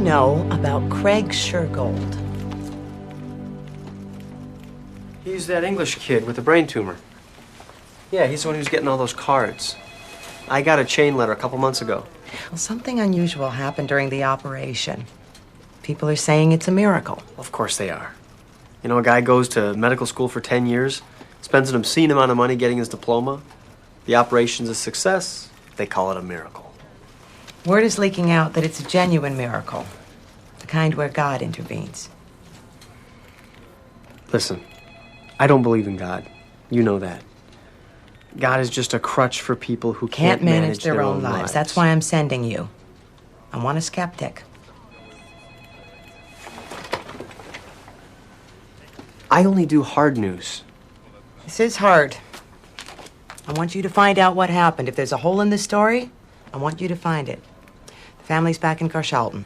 know about Craig Shergold? He's that English kid with the brain tumor. Yeah, he's the one who's getting all those cards. I got a chain letter a couple months ago. Well, something unusual happened during the operation. People are saying it's a miracle. Of course they are. You know, a guy goes to medical school for 10 years, spends an obscene amount of money getting his diploma. The operation's a success. They call it a miracle. Word is leaking out that it's a genuine miracle. The kind where God intervenes. Listen, I don't believe in God. You know that. God is just a crutch for people who can't manage their own lives. That's why I'm sending you. I want a skeptic. I only do hard news. This is hard. I want you to find out what happened. If there's a hole in the story, I want you to find it. The family's back in Carshalton.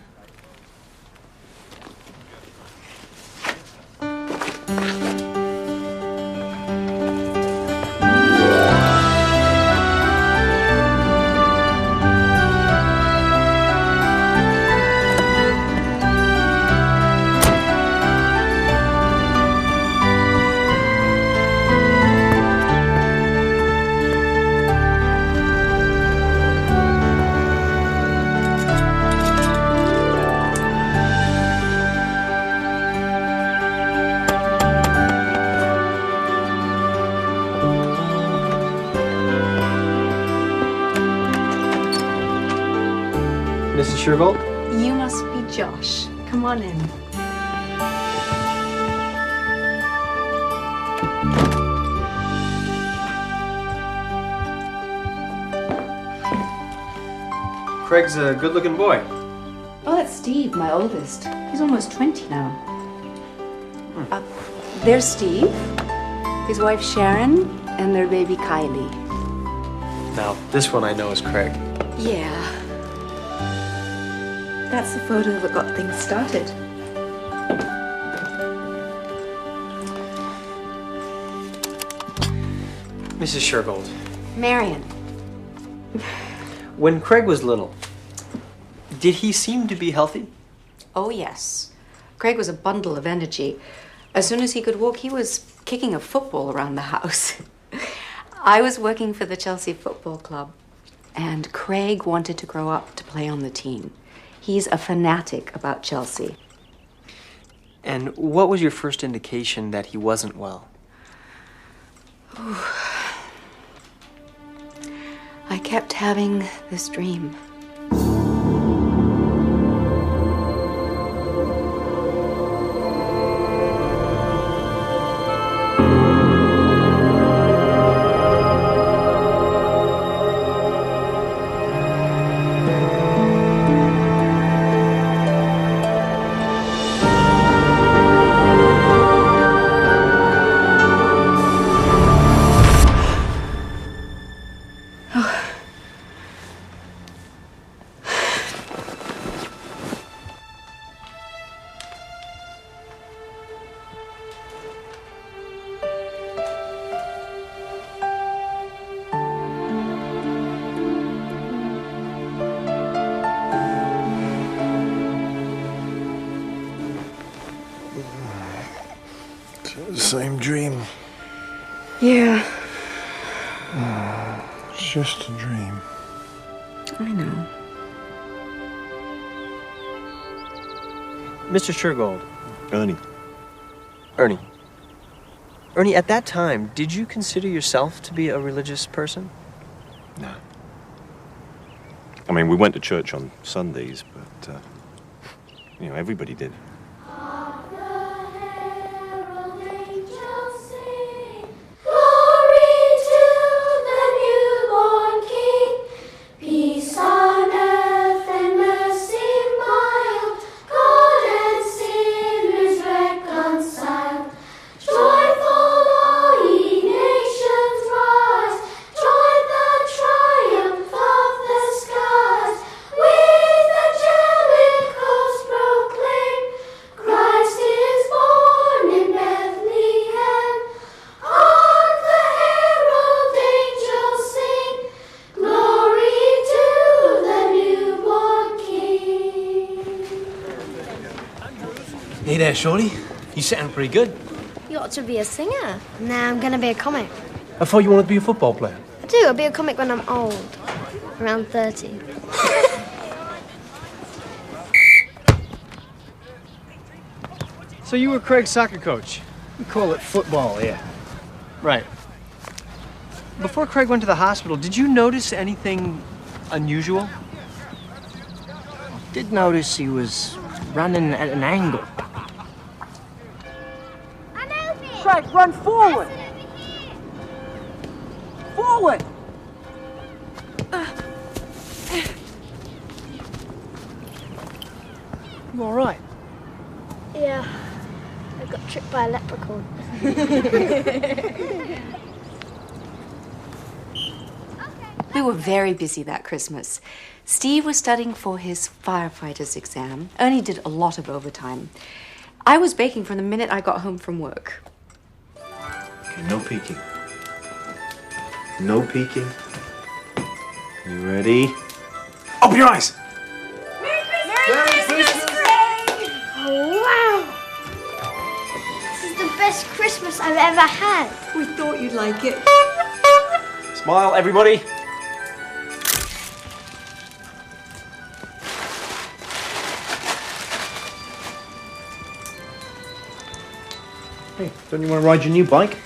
Mrs. Shergold? You must be Josh. Come on in. Craig's a good-looking boy. Oh, that's Steve, my oldest. He's almost 20 now. There's Steve, his wife Sharon, and their baby Kylie. Now, this one I know is Craig. Yeah. That's the photo that got things started. Mrs. Shergold, Marion. when Craig was little, did he seem to be healthy? Oh, yes. Craig was a bundle of energy. As soon as he could walk, he was kicking a football around the house. I was working for the Chelsea Football Club, and Craig wanted to grow up to play on the team. He's a fanatic about Chelsea. And what was your first indication that he wasn't well? I kept having this dream. Same dream. Yeah. It's just a dream. I know. Mr. Shergold. Ernie. Ernie, at that time, did you consider yourself to be a religious person? No. I mean, we went to church on Sundays, but, everybody did. there, Shorty. You sound pretty good. You ought to be a singer. Nah, I'm gonna be a comic. I thought you wanted to be a football player. I do. I'll be a comic when I'm old. Around 30. So you were Craig's soccer coach. We call it football here. Right. Before Craig went to the hospital, did you notice anything unusual? Did notice he was running at an angle. Craig, run forward! Forward! You all right? Yeah. I got tricked by a leprechaun. We were very busy that Christmas. Steve was studying for his firefighter's exam. Ernie did a lot of overtime. I was baking from the minute I got home from work. Okay, no peeking. No peeking. You ready? Open your eyes! Oh, wow! This is the best Christmas I've ever had. We thought you'd like it. Smile, everybody. Hey, don't you want to ride your new bike?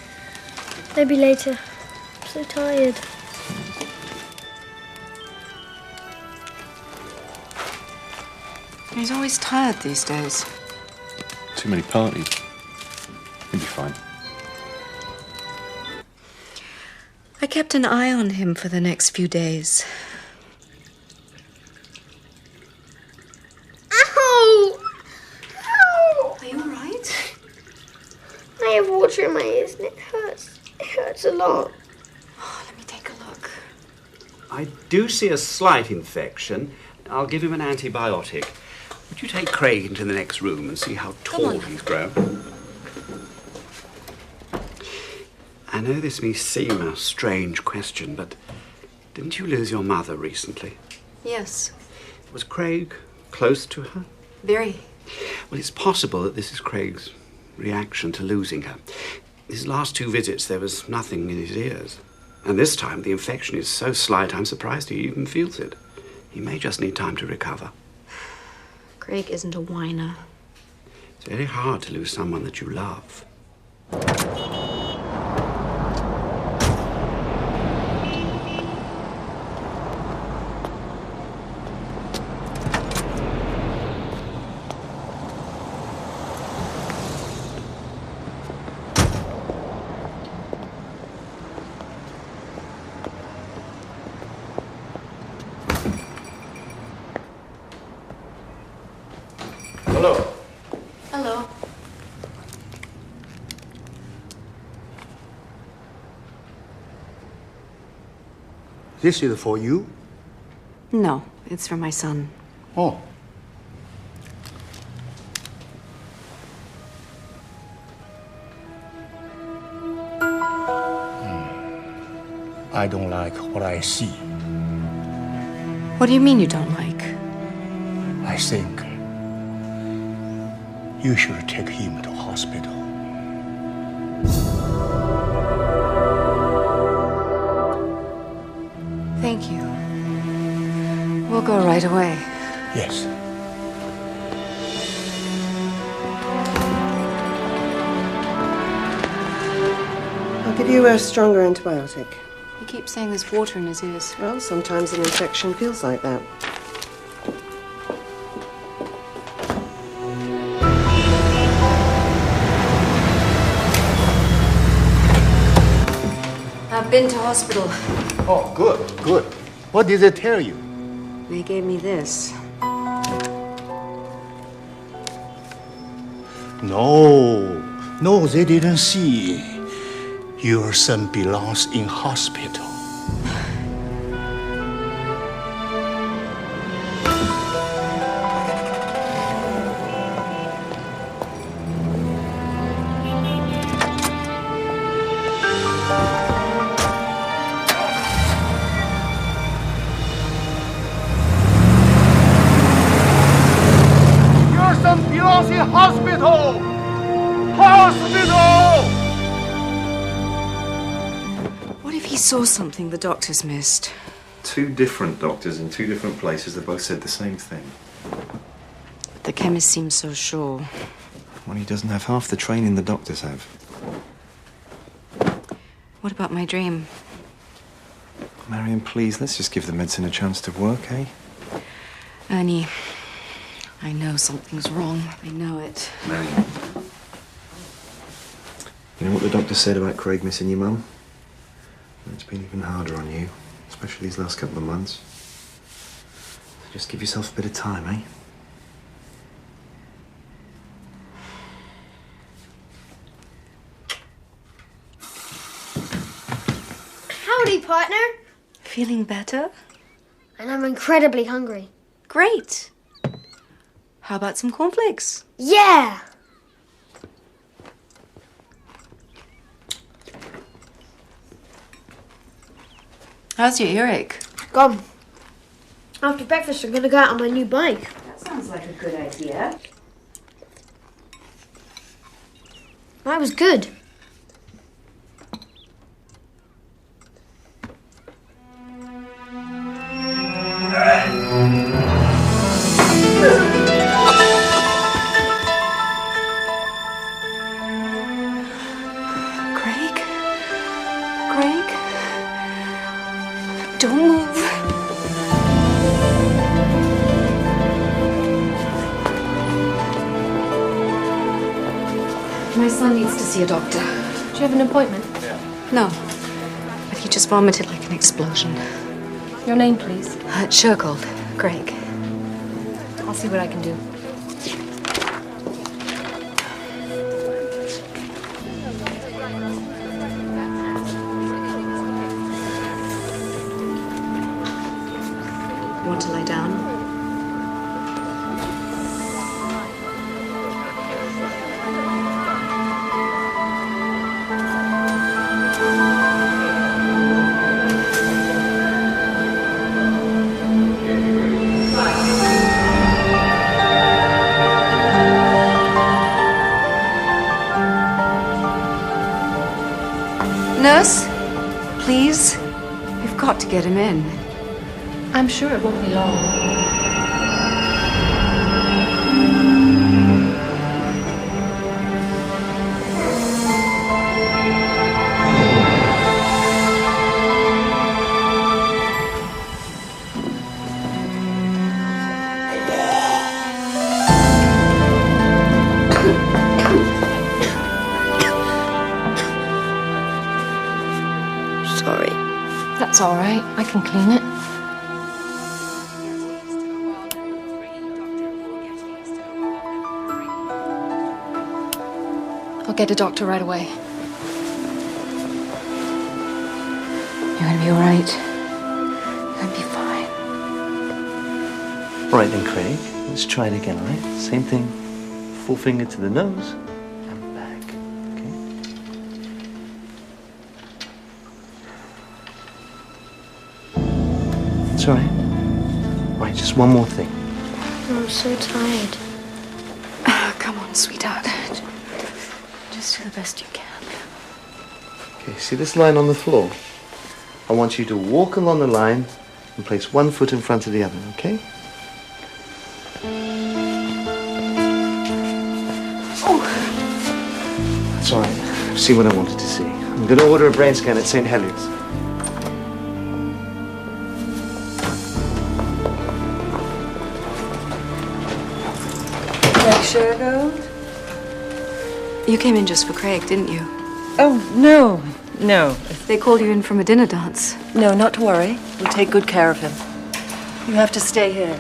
Maybe later. I'm so tired. He's always tired these days. Too many parties. He'll be fine. I kept an eye on him for the next few days. Ow! Ow! Are you all right? I have water in my ears and it hurts. It hurts a lot. Oh, let me take a look. I do see a slight infection. I'll give him an antibiotic. Would you take Craig into the next room and see how tall he's grown? I know this may seem a strange question, but didn't you lose your mother recently? Yes, Was Craig close to her? very. Well, it's possible that this is Craig's reaction to losing her. His last 2 visits, there was nothing in his ears. And this time, the infection is so slight, I'm surprised he even feels it. He may just need time to recover. Craig isn't a whiner. It's very hard to lose someone that you love. Hello. Hello. This is for you? No, it's for my son. Oh. I don't like what I see. What do you mean you don't like? I think you should take him to hospital. Thank you. We'll go right away. Yes. I'll give you a stronger antibiotic. He keeps saying there's water in his ears. Well, sometimes an infection feels like that. I've been to hospital. Oh, good, good. What did they tell you? They gave me this. No, they didn't see. Your son belongs in hospital. Your son belongs in hospital! saw something the doctors missed. 2 different doctors in 2 different places, they both said the same thing. But the chemist seems so sure. Well, he doesn't have half the training the doctors have. What about my dream? Marion, please, let's just give the medicine a chance to work, eh? Ernie, I know something's wrong. I know it. Marion. You know what the doctor said about Craig missing your mum? It's been even harder on you, especially these last couple of months. So just give yourself a bit of time, eh? Howdy, partner. Feeling better? And I'm incredibly hungry. Great. How about some cornflakes? Yeah! How's your earache? Gone. After breakfast, I'm gonna go out on my new bike. That sounds like a good idea. That was good. Craig? Craig? Don't move. My son needs to see a doctor. Do you have an appointment? No. But he just vomited like an explosion. Your name, please. Shergold. Craig. I'll see what I can do. Want to lie down? Nurse, please. We've got to get him in. I'm sure it won't be long. Sorry. That's all right. I can clean it. I'll get a doctor right away. You're gonna be all right. You're gonna be fine. All right then, Craig. Let's try it again, all right? Same thing. Full finger to the nose and back. Okay? It's all right. Right, just one more thing. I'm so tired. Come on, sweetheart. Just do the best you can. Okay, see this line on the floor? I want you to walk along the line and place one foot in front of the other, okay? Oh. That's all right. I've seen what I wanted to see. I'm going to order a brain scan at St. Heliers. Craig Shergold? You came in just for Craig, didn't you? Oh, no. No. They called you in from a dinner dance. No, not to worry. We'll take good care of him. You have to stay here.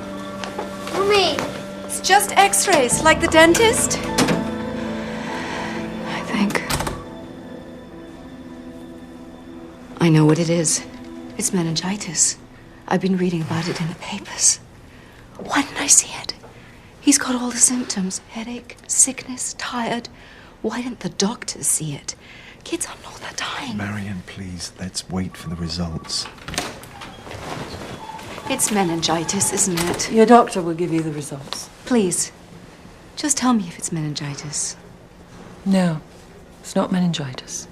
Mummy! It's just x-rays, like the dentist. I think. I know what it is. It's meningitis. I've been reading about it in the papers. Why didn't I see it? He's got all the symptoms. Headache, sickness, tired. Why didn't the doctors see it? Kids are not that dying. Marion, please, let's wait for the results. It's meningitis, isn't it? Your doctor will give you the results. Please, just tell me if it's meningitis. No, it's not meningitis.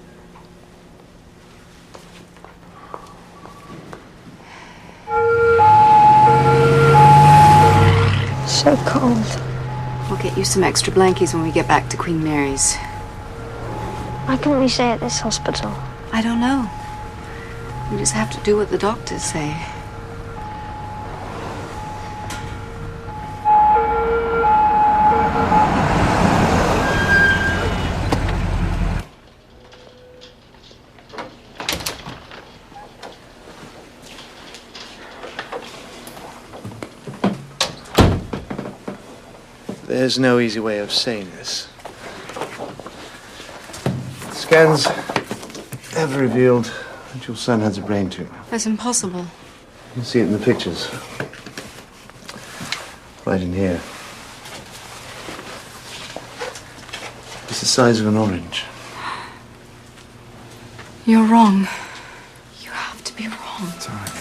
so cold. We'll get you some extra blankies when we get back to Queen Mary's. Why couldn't we stay at this hospital? I don't know. We just have to do what the doctors say. There's no easy way of saying this. Scans have revealed that your son has a brain tumor. That's impossible. You can see it in the pictures. Right in here. It's the size of an orange. You're wrong. You have to be wrong. It's all right.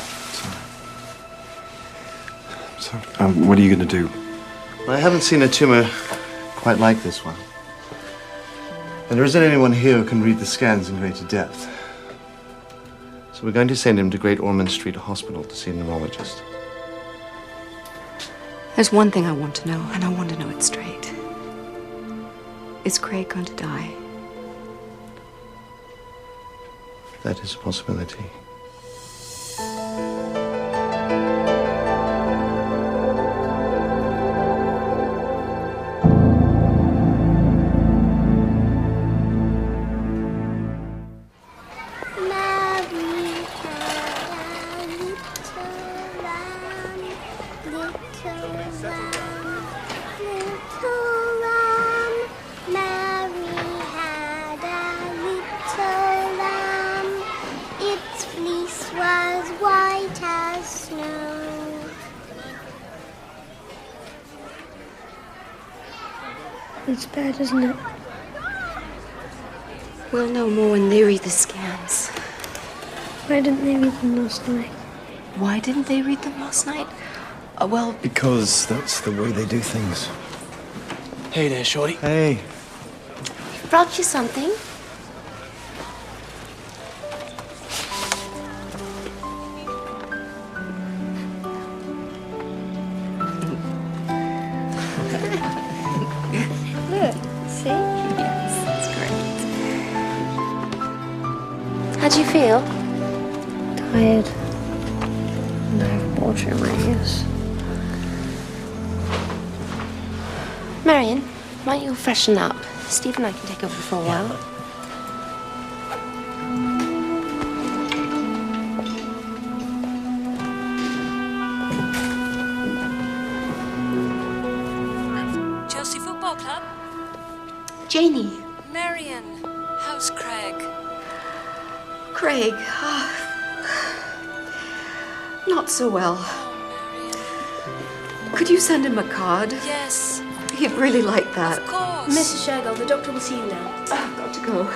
It's all right. So, what are you going to do? I haven't seen a tumor quite like this one. And there isn't anyone here who can read the scans in greater depth. So we're going to send him to Great Ormond Street Hospital to see a neurologist. There's one thing I want to know, and I want to know it straight. Is Craig going to die? That is a possibility. It's bad, isn't it? We'll know more when they read the scans. Why didn't they read them last night? Why didn't they read them last night? Well... Because that's the way they do things. Hey there, Shorty. Hey. Brought you something? Look, see? Yes, that's great. How'd you feel? Tired. And I have water in my ears. Marion, why don't you freshen up? Steve and I can take over for a while. Chelsea Football Club? Janie. Marion, how's Craig? Craig. Not so well. Could you send him a card? Yes. He'd really like that. Of course. Mrs. Shergold, the doctor will see you now. I've got to go.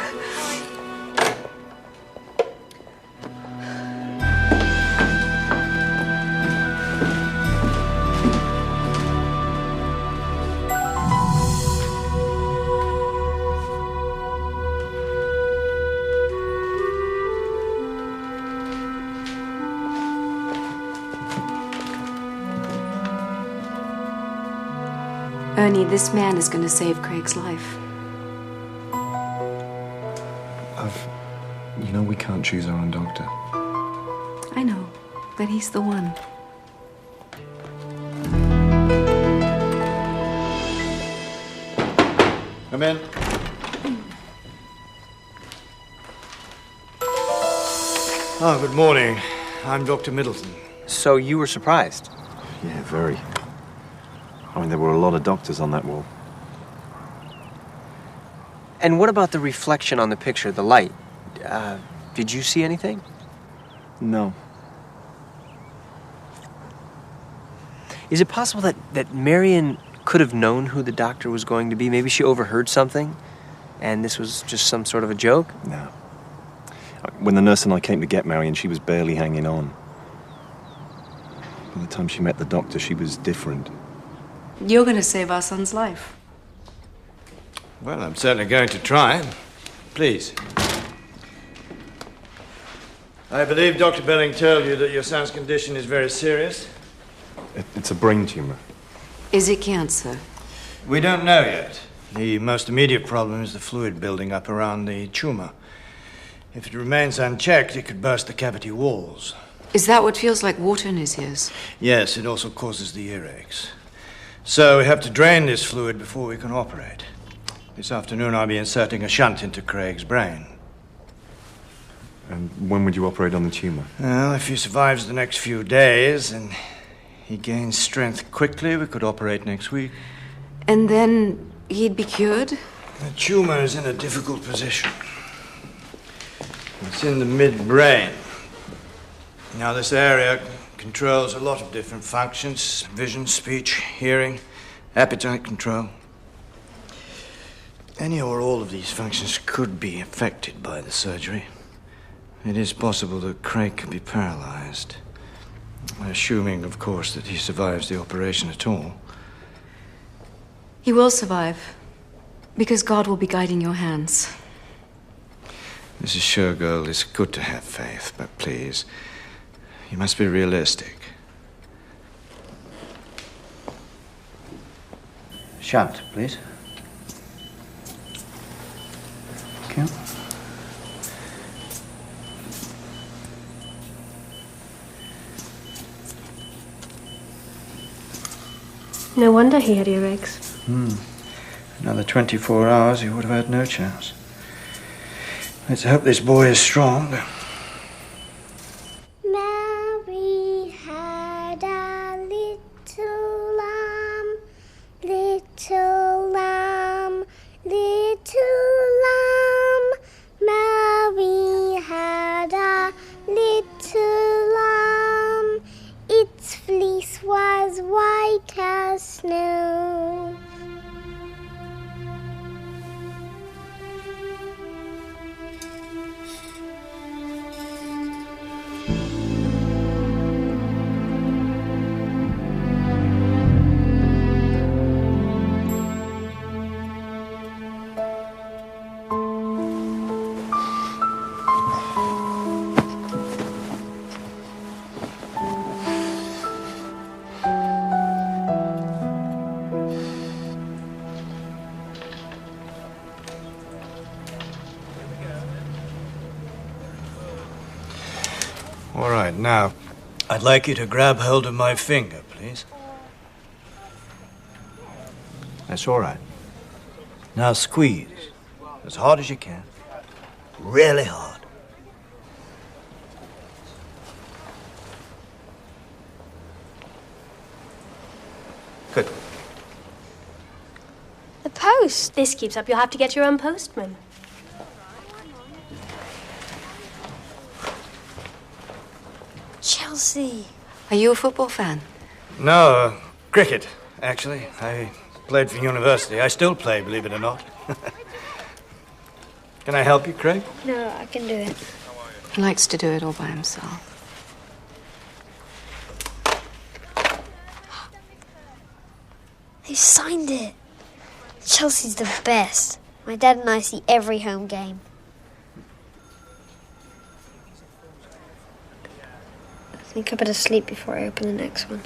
Ernie, this man is going to save Craig's life. You know, we can't choose our own doctor. I know, but he's the one. Come in. Oh, good morning. I'm Dr. Middleton. So you were surprised? Yeah, very. I mean, there were a lot of doctors on that wall. And what about the reflection on the picture, the light? Did you see anything? No. Is it possible that Marion could have known who the doctor was going to be? Maybe she overheard something, and this was just some sort of a joke? No. When the nurse and I came to get Marion, she was barely hanging on. By the time she met the doctor, she was different. You're going to save our son's life. Well, I'm certainly going to try. Please. I believe Dr. Belling told you that your son's condition is very serious. It's a brain tumor. Is it cancer? We don't know yet. The most immediate problem is the fluid building up around the tumor. If it remains unchecked, it could burst the cavity walls. Is that what feels like water in his ears? Yes, it also causes the earaches. So we have to drain this fluid before we can operate. This afternoon I'll be inserting a shunt into Craig's brain. And when would you operate on the tumor? Well, if he survives the next few days and he gains strength quickly, we could operate next week. And then he'd be cured? The tumor is in a difficult position. It's in the midbrain. Now, this area controls a lot of different functions: vision, speech, hearing, appetite control. Any or all of these functions could be affected by the surgery. It is possible that Craig could be paralyzed, assuming, of course, that he survives the operation at all. He will survive, because God will be guiding your hands. Mrs. Shergill, it's good to have faith, but please, you must be realistic. Shunt, please. Okay. No wonder he had earaches. Another 24 hours, he would have had no chance. Let's hope this boy is strong. Mary had a little lamb, little lamb, little lamb. Mary had a little lamb. Its fleece was white as snow. All right, now, I'd like you to grab hold of my finger, please. That's all right. Now squeeze as hard as you can. Really hard. Good. The post. This keeps up, you'll have to get your own postman. Chelsea. Are you a football fan? No, cricket, actually. I played for university. I still play, believe it or not. Can I help you, Craig? No, I can do it. He likes to do it all by himself. They signed it. Chelsea's the best. My dad and I see every home game. I think I better sleep before I open the next one.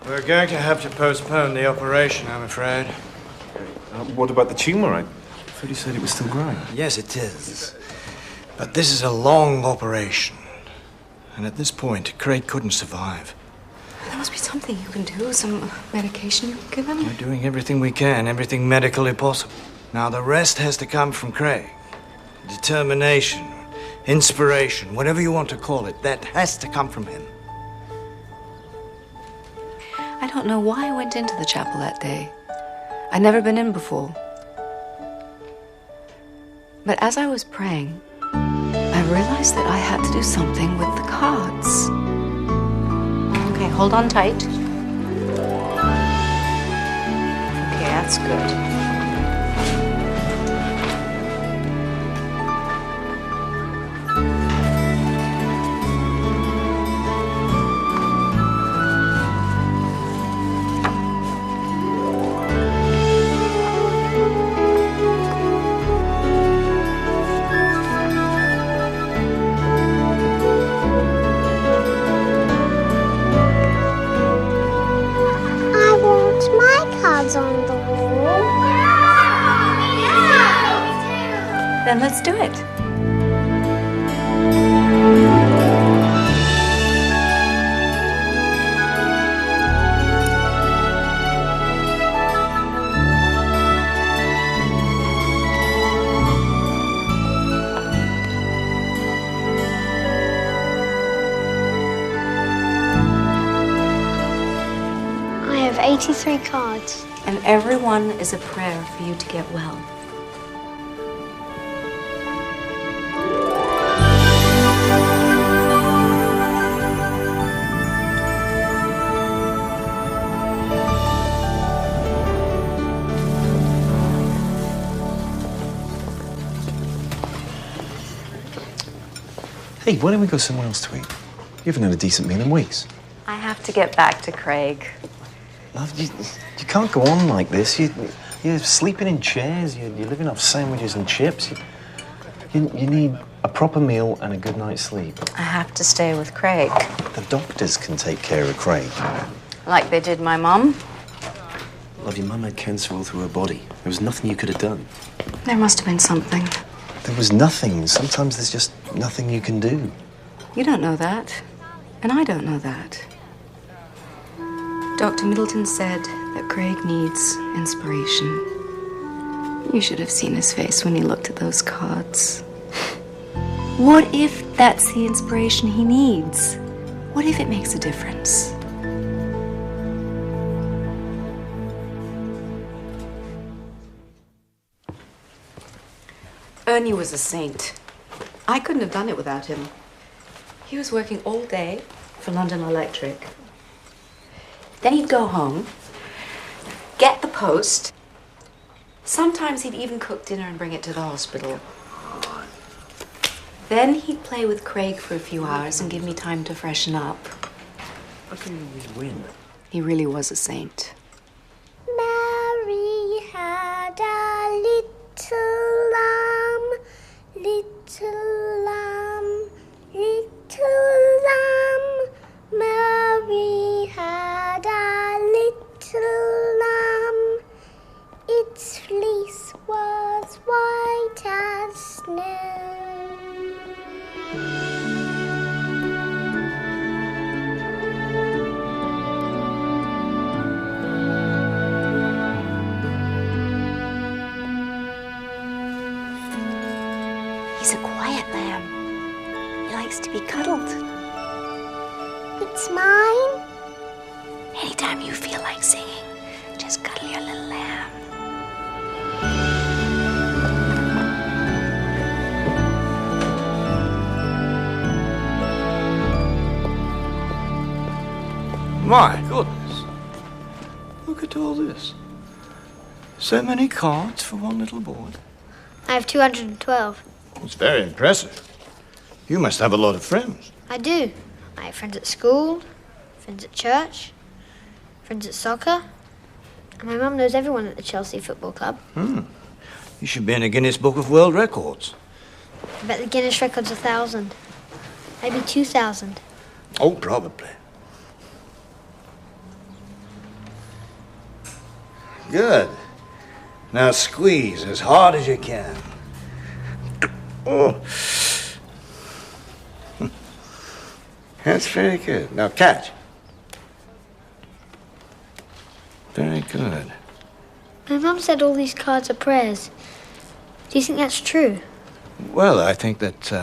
We're going to have to postpone the operation, I'm afraid. What about the tumor? I thought you said it was still growing. Yes, it is. But this is a long operation. And at this point, Craig couldn't survive. There must be something you can do, some medication you can give him. We're doing everything we can, everything medically possible. Now, the rest has to come from Craig. Determination, inspiration, whatever you want to call it, that has to come from him. I don't know why I went into the chapel that day. I'd never been in before. But as I was praying, I realized that I had to do something with the cards. Okay, hold on tight. Okay, that's good. Then let's do it. I have 83 cards. And every one is a prayer for you to get well. Hey, why don't we go somewhere else to eat? You haven't had a decent meal in weeks. I have to get back to Craig. Love, you can't go on like this. You're sleeping in chairs. You're living off sandwiches and chips. You need a proper meal and a good night's sleep. I have to stay with Craig. The doctors can take care of Craig. Like they did my mum. Love, your mum had cancer all through her body. There was nothing you could have done. There must have been something. There was nothing. Sometimes there's just nothing you can do. You don't know that. And I don't know that. Dr. Middleton said that Craig needs inspiration. You should have seen his face when he looked at those cards. What if that's the inspiration he needs? What if it makes a difference? Ernie was a saint. I couldn't have done it without him. He was working all day for London Electric. Then he'd go home, get the post. Sometimes he'd even cook dinner and bring it to the hospital. Then he'd play with Craig for a few hours and give me time to freshen up. How can you always win? He really was a saint. Mary had a little lamb, little lamb, little lamb. Mary had a little lamb. Its fleece was white as snow. He's a quiet lamb. He likes to be cuddled. It's mine. Anytime you feel like singing, just cuddle your little lamb. My goodness. Look at all this. So many cards for one little boy. I have 212. It's very impressive. You must have a lot of friends. I do. I have friends at school, friends at church, friends at soccer. And my mum knows everyone at the Chelsea Football Club. You should be in a Guinness Book of World Records. I bet the Guinness record's 1,000. Maybe 2,000. Oh, probably. Good. Now squeeze as hard as you can. Oh. That's very good. Now catch. Very good. My mum said all these cards are prayers. Do you think that's true? Well, I think that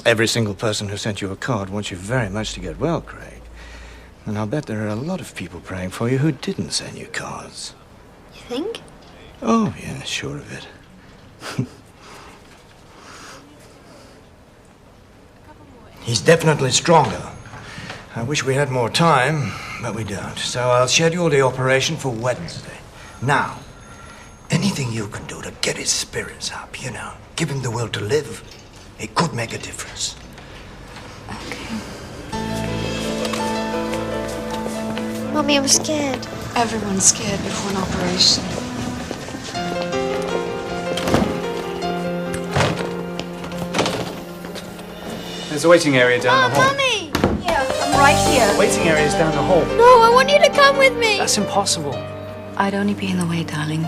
every single person who sent you a card wants you very much to get well, Craig. And I'll bet there are a lot of people praying for you who didn't send you cards. You think? Oh, yeah, sure of it. He's definitely stronger. I wish we had more time, but we don't. So I'll schedule the operation for Wednesday. Now, anything you can do to get his spirits up, you know, give him the will to live, it could make a difference. Mummy, I'm scared. Everyone's scared before an operation. There's a waiting area down the hall. Mummy! Yeah, I'm right here. The waiting area's down the hall. No, I want you to come with me. That's impossible. I'd only be in the way, darling.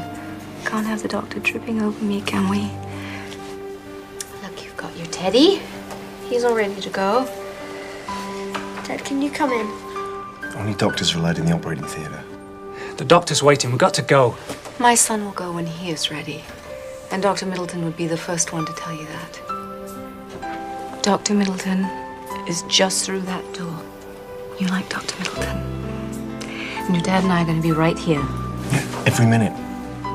Can't have the doctor tripping over me, can we? Teddy. He's all ready to go. Dad, can you come in? Only doctors are allowed in the operating theatre. The doctor's waiting. We've got to go. My son will go when he is ready. And Dr. Middleton would be the first one to tell you that. Dr. Middleton is just through that door. You like Dr. Middleton. And your dad and I are going to be right here. Yeah, every minute.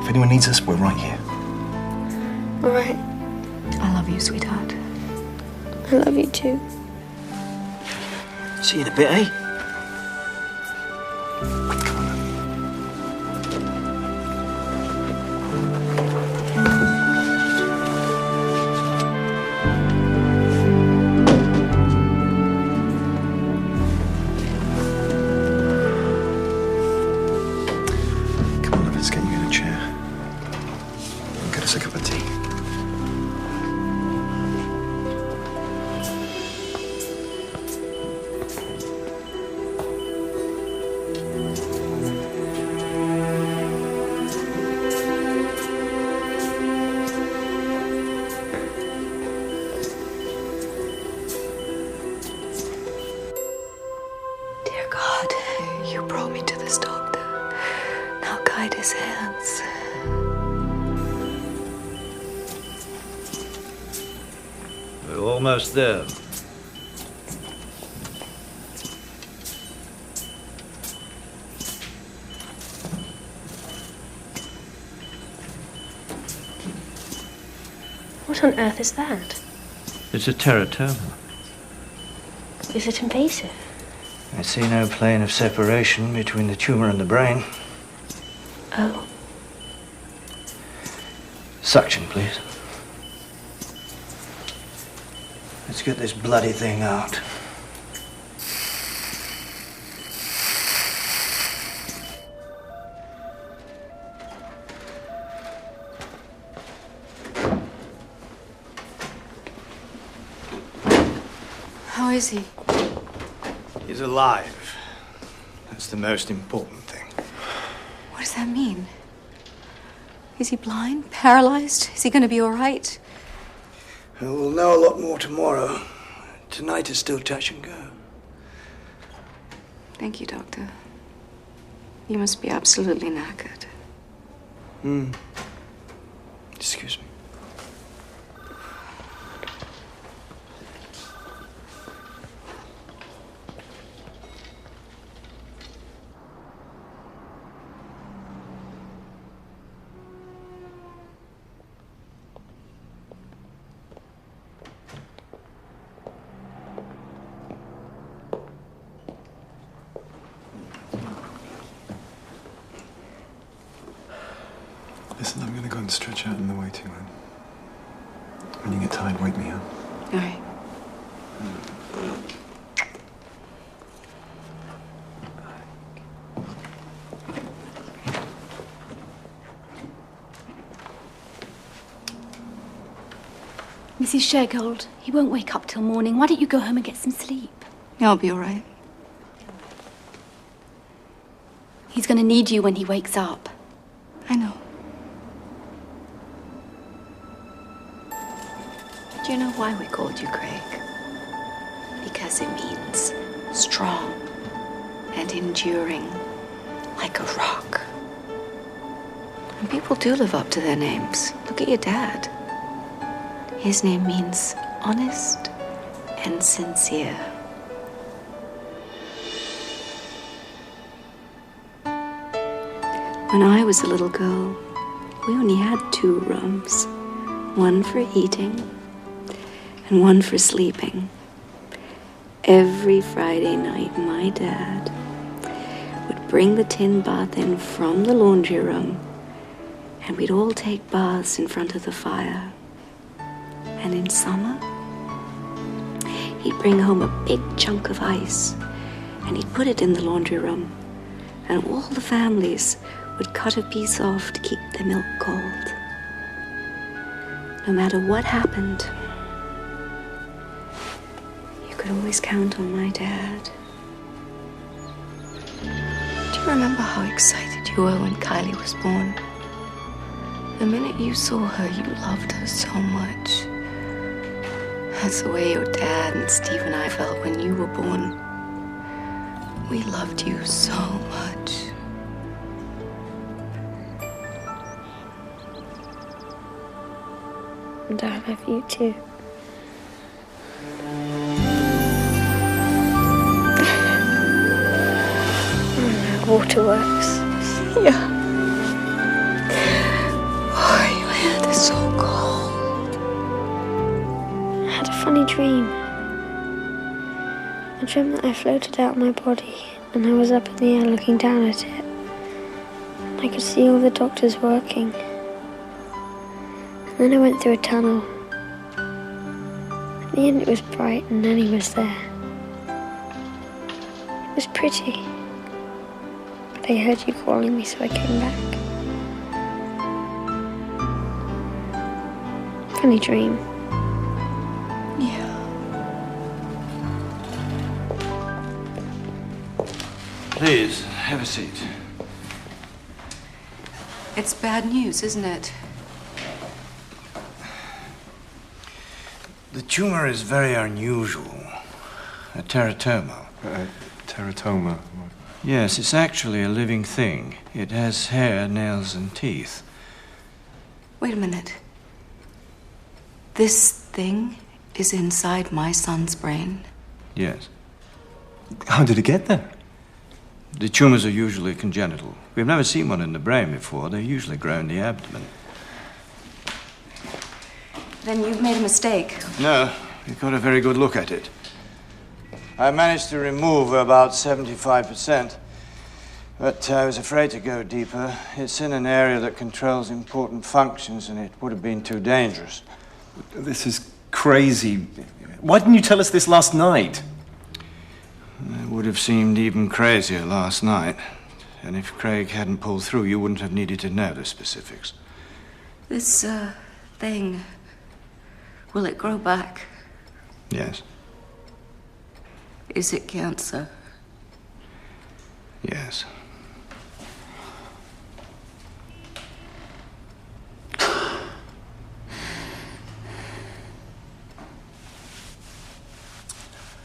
If anyone needs us, we're right here. All right. I love you, sweetheart. I love you too. See you in a bit, eh? Let's get you in a chair. Get us a cup of tea. Dear God, you brought me to this doctor. Now guide his hands. We're almost there. What on earth is that? It's a teratoma. Is it invasive? I see no plane of separation between the tumor and the brain. Oh. Suction, please. Let's get this bloody thing out. How is he? He's alive. That's the most important thing. What does that mean? Is he blind? Paralyzed? Is he going to be all right? We'll know a lot more tomorrow. Tonight is still touch and go. Thank you, Doctor. You must be absolutely knackered. Excuse me. Listen, I'm gonna go and stretch out in the waiting room. When you get tired, wake me up. All right. Mrs. Shergold, he won't wake up till morning. Why don't you go home and get some sleep? I'll be all right. He's going to need you when he wakes up. I know. Do you know why we called you Craig? Because it means strong and enduring, like a rock. And people do live up to their names. Look at your dad. His name means honest and sincere. When I was a little girl, we only had 2 rooms. One for eating and one for sleeping. Every Friday night, my dad would bring the tin bath in from the laundry room, and we'd all take baths in front of the fire. And in summer, he'd bring home a big chunk of ice, and he'd put it in the laundry room, and all the families would cut a piece off to keep the milk cold. No matter what happened, you could always count on my dad. Do you remember how excited you were when Kylie was born? The minute you saw her, you loved her so much. That's the way your dad and Steve and I felt when you were born. We loved you so much. And I love you too. Waterworks. Yeah. Oh, your hand is so cold. I had a funny dream. I dreamt that I floated out of my body and I was up in the air looking down at it. I could see all the doctors working. And then I went through a tunnel. At the end it was bright and Nanny was there. It was pretty. But I heard you calling me, so I came back. Funny dream. Yeah. Please, have a seat. It's bad news, isn't it? The tumor is very unusual. A teratoma. Teratoma? Yes, it's actually a living thing. It has hair, nails, and teeth. Wait a minute. This thing is inside my son's brain? Yes. How did it get there? The tumors are usually congenital. We've never seen one in the brain before. They usually grow in the abdomen. Then you've made a mistake. No, we got a very good look at it. I managed to remove about 75%, but I was afraid to go deeper. It's in an area that controls important functions, and it would have been too dangerous. This is crazy. Why didn't you tell us this last night? It would have seemed even crazier last night. And if Craig hadn't pulled through, you wouldn't have needed to know the specifics. This, thing, will it grow back? Yes. Is it cancer? Yes.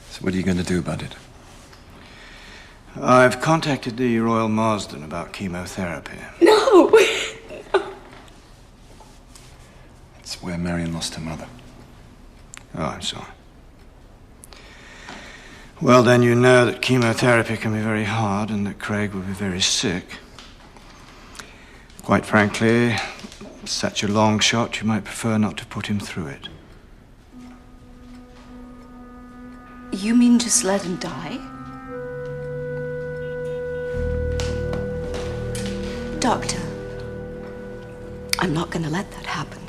So what are you going to do about it? I've contacted the Royal Marsden about chemotherapy. No! It's where Marion lost her mother. Oh, I'm sorry. Well, then you know that chemotherapy can be very hard and that Craig will be very sick. Quite frankly, such a long shot, you might prefer not to put him through it. You mean just let him die? Doctor, I'm not going to let that happen.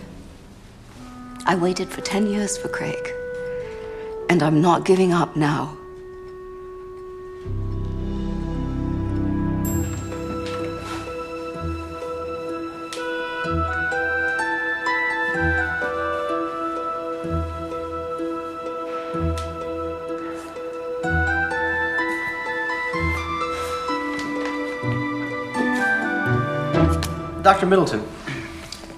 I waited for 10 years for Craig, and I'm not giving up now. Dr. Middleton,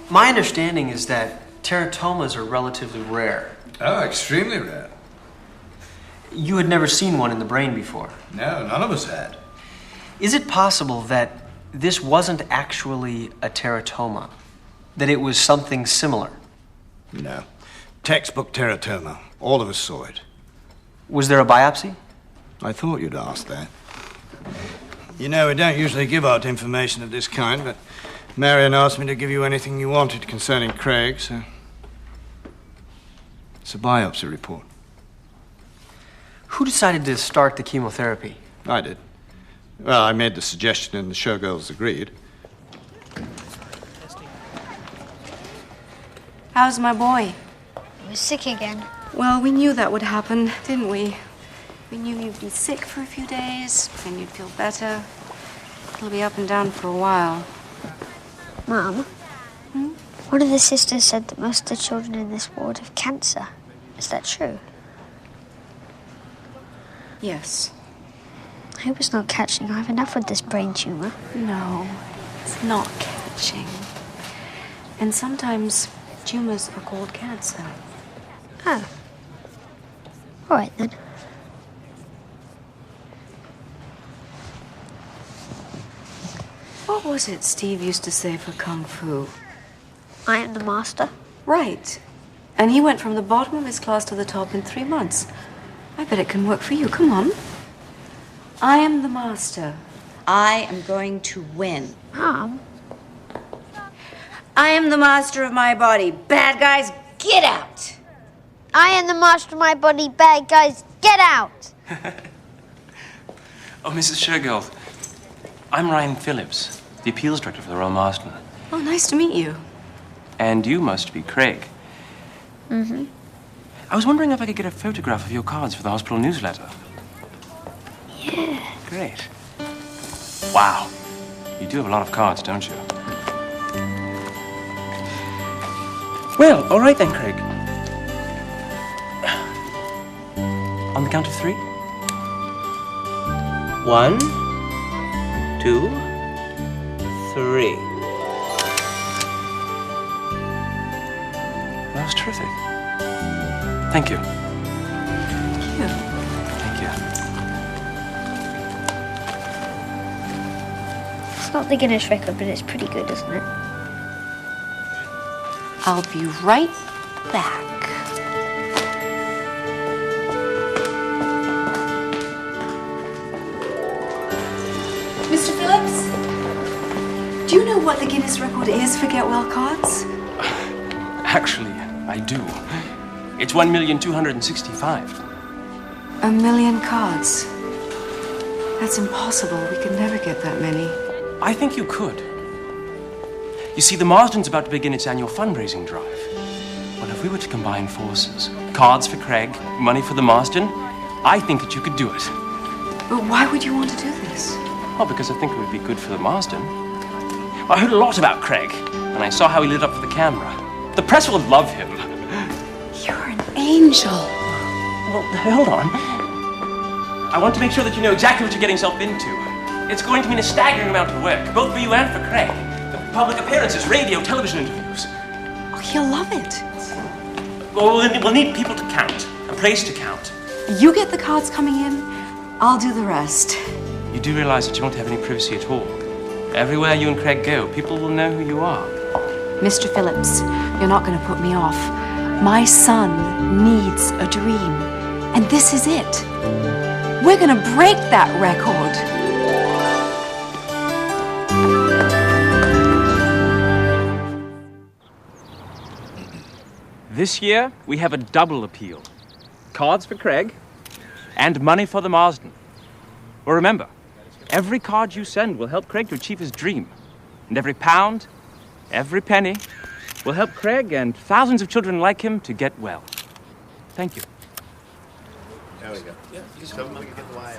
my understanding is that teratomas are relatively rare. Oh, extremely rare. You had never seen one in the brain before. No, none of us had. Is it possible that this wasn't actually a teratoma? That it was something similar? No. Textbook teratoma. All of us saw it. Was there a biopsy? I thought you'd ask that. You know, we don't usually give out information of this kind, but Marion asked me to give you anything you wanted concerning Craig, so it's a biopsy report. Who decided to start the chemotherapy? I did. Well, I made the suggestion and the showgirls agreed. How's my boy? He was sick again. Well, we knew that would happen, didn't we? We knew you'd be sick for a few days, then you'd feel better. He'll be up and down for a while. Mum, one of the sisters said that most of the children in this ward have cancer. Is that true? Yes. I hope it's not catching. I have enough with this brain tumor. No, it's not catching. And sometimes tumors are called cancer. Oh. All right, then. What was it Steve used to say for Kung Fu? I am the master. Right. And he went from the bottom of his class to the top in 3 months. I bet it can work for you. Come on. I am the master. I am going to win. Mom? I am the master of my body. Bad guys, get out! I am the master of my body. Bad guys, get out! Oh, Mrs. Shergold. I'm Ryan Phillips, the appeals director for the Royal Marsden. Oh, nice to meet you. And you must be Craig. Mm-hmm. I was wondering if I could get a photograph of your cards for the hospital newsletter. Yeah. Great. Wow. You do have a lot of cards, don't you? Well, all right then, Craig. On the count of 3. 1, 2, 3. That was terrific. Thank you. Thank you. Thank you. It's not the Guinness record, but it's pretty good, isn't it? I'll be right back. Mr. Phillips? Do you know what the Guinness record is for get well cards? Actually, I do. It's 1,265,000. 1,000,000 cards. That's impossible. We could never get that many. I think you could. You see, the Marsden's about to begin its annual fundraising drive. Well, if we were to combine forces, cards for Craig, money for the Marsden, I think that you could do it. But why would you want to do this? Well, because I think it would be good for the Marsden. I heard a lot about Craig, and I saw how he lit up for the camera. The press will love him. You're an angel. Well, hold on. I want to make sure that you know exactly what you're getting yourself into. It's going to mean a staggering amount of work, both for you and for Craig. Public appearances, radio, television interviews. Oh, he'll love it. Well, we'll need people to count, a place to count. You get the cards coming in, I'll do the rest. You do realize that you won't have any privacy at all. Everywhere you and Craig go, people will know who you are. Mr. Phillips, you're not going to put me off. My son needs a dream, and this is it. We're going to break that record. This year, we have a double appeal. Cards for Craig and money for the Marsden. Well, remember, every card you send will help Craig to achieve his dream. And every pound, every penny will help Craig and thousands of children like him to get well. Thank you. There we go.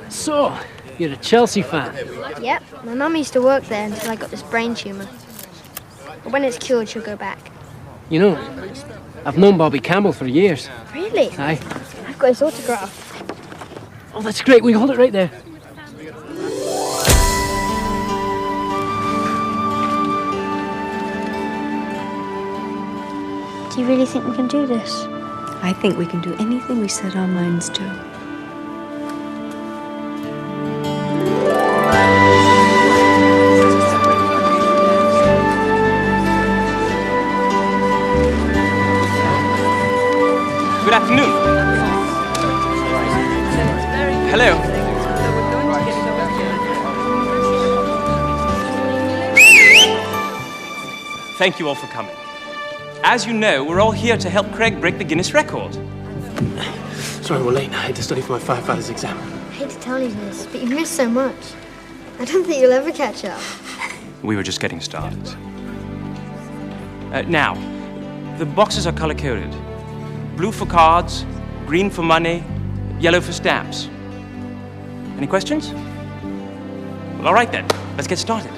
So, you're a Chelsea fan? Yep. My mum used to work there until I got this brain tumour. But when it's cured, she'll go back. You know, I've known Bobby Campbell for years. Really? Aye. I've got his autograph. Oh, that's great. We hold it right there. Do you really think we can do this? I think we can do anything we set our minds to. Good afternoon. Hello. Thank you all for coming. As you know, we're all here to help Craig break the Guinness record. Sorry we're late. I had to study for my firefighter's exam. I hate to tell you this, but you've missed so much. I don't think you'll ever catch up. We were just getting started. Now, the boxes are color-coded. Blue for cards, green for money, yellow for stamps. Any questions? Well, all right then. Let's get started.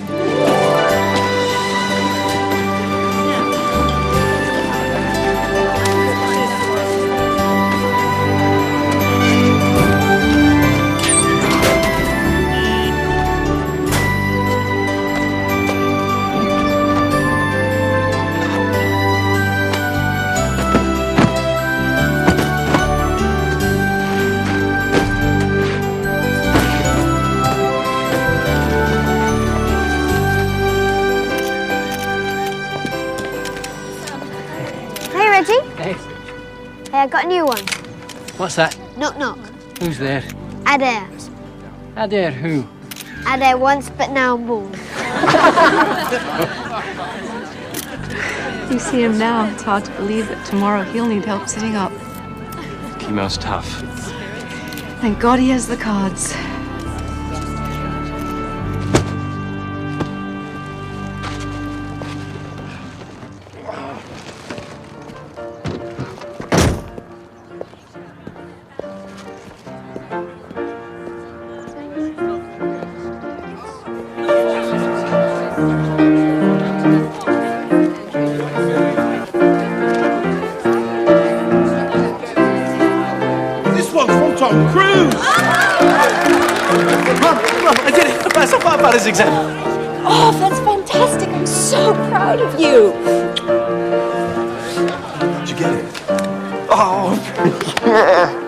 I got a new one. What's that? Knock knock. Who's there? Adair. Adair who? Adair once, but now I'm bald. You see him now, it's hard to believe that tomorrow he'll need help sitting up. Chemo's tough. Thank God he has the cards. His exam. Oh, that's fantastic. I'm so proud of you. Did you get it? Oh,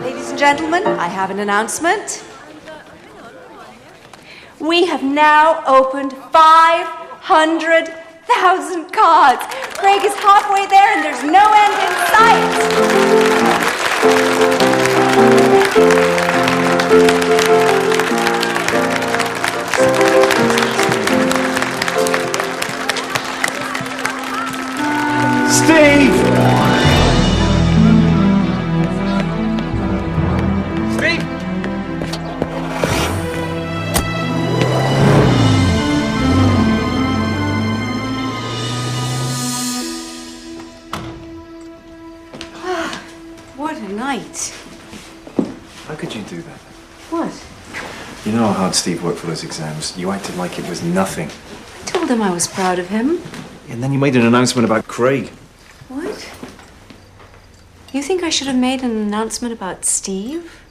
Ladies and gentlemen, I have an announcement. We have now opened 500,000 cards. Craig is halfway there and there's no end in Steve! Steve! What a night. How could you do that? What? You know how hard Steve worked for those exams. You acted like it was nothing. I told him I was proud of him. And then you made an announcement about Craig. What? You think I should have made an announcement about Steve?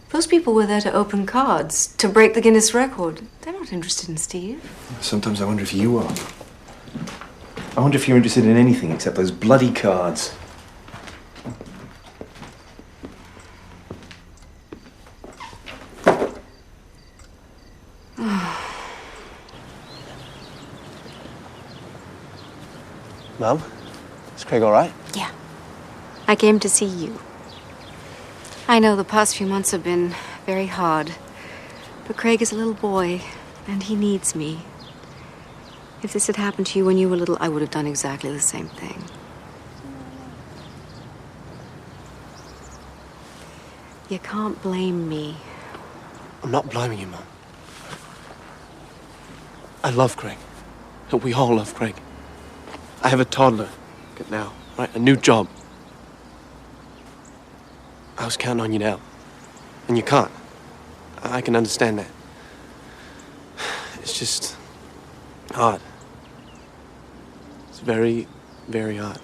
Those people were there to open cards, to break the Guinness record. They're not interested in Steve. Sometimes I wonder if you are. I wonder if you're interested in anything except those bloody cards. Mum, is Craig all right? Yeah. I came to see you. I know the past few months have been very hard, but Craig is a little boy, and he needs me. If this had happened to you when you were little, I would have done exactly the same thing. You can't blame me. I'm not blaming you, Mum. I love Craig. We all love Craig. I have a toddler now, right? A new job. I was counting on you now. And you can't. I can understand that. It's just hard. It's very, very hard.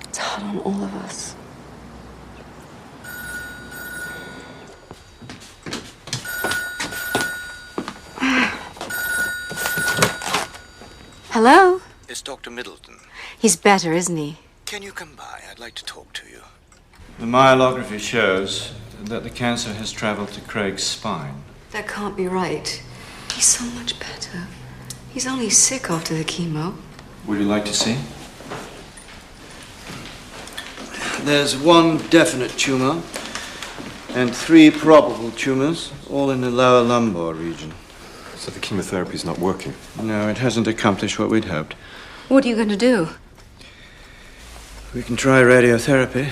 It's hard on all of us. Hello? It's Dr. Middleton. He's better, isn't he? Can you come by? I'd like to talk to you. The myelography shows that the cancer has traveled to Craig's spine. That can't be right. He's so much better. He's only sick after the chemo. Would you like to see? There's one definite tumor and 3 probable tumors, all in the lower lumbar region. So the chemotherapy's not working? No, it hasn't accomplished what we'd hoped. What are you going to do? We can try radiotherapy,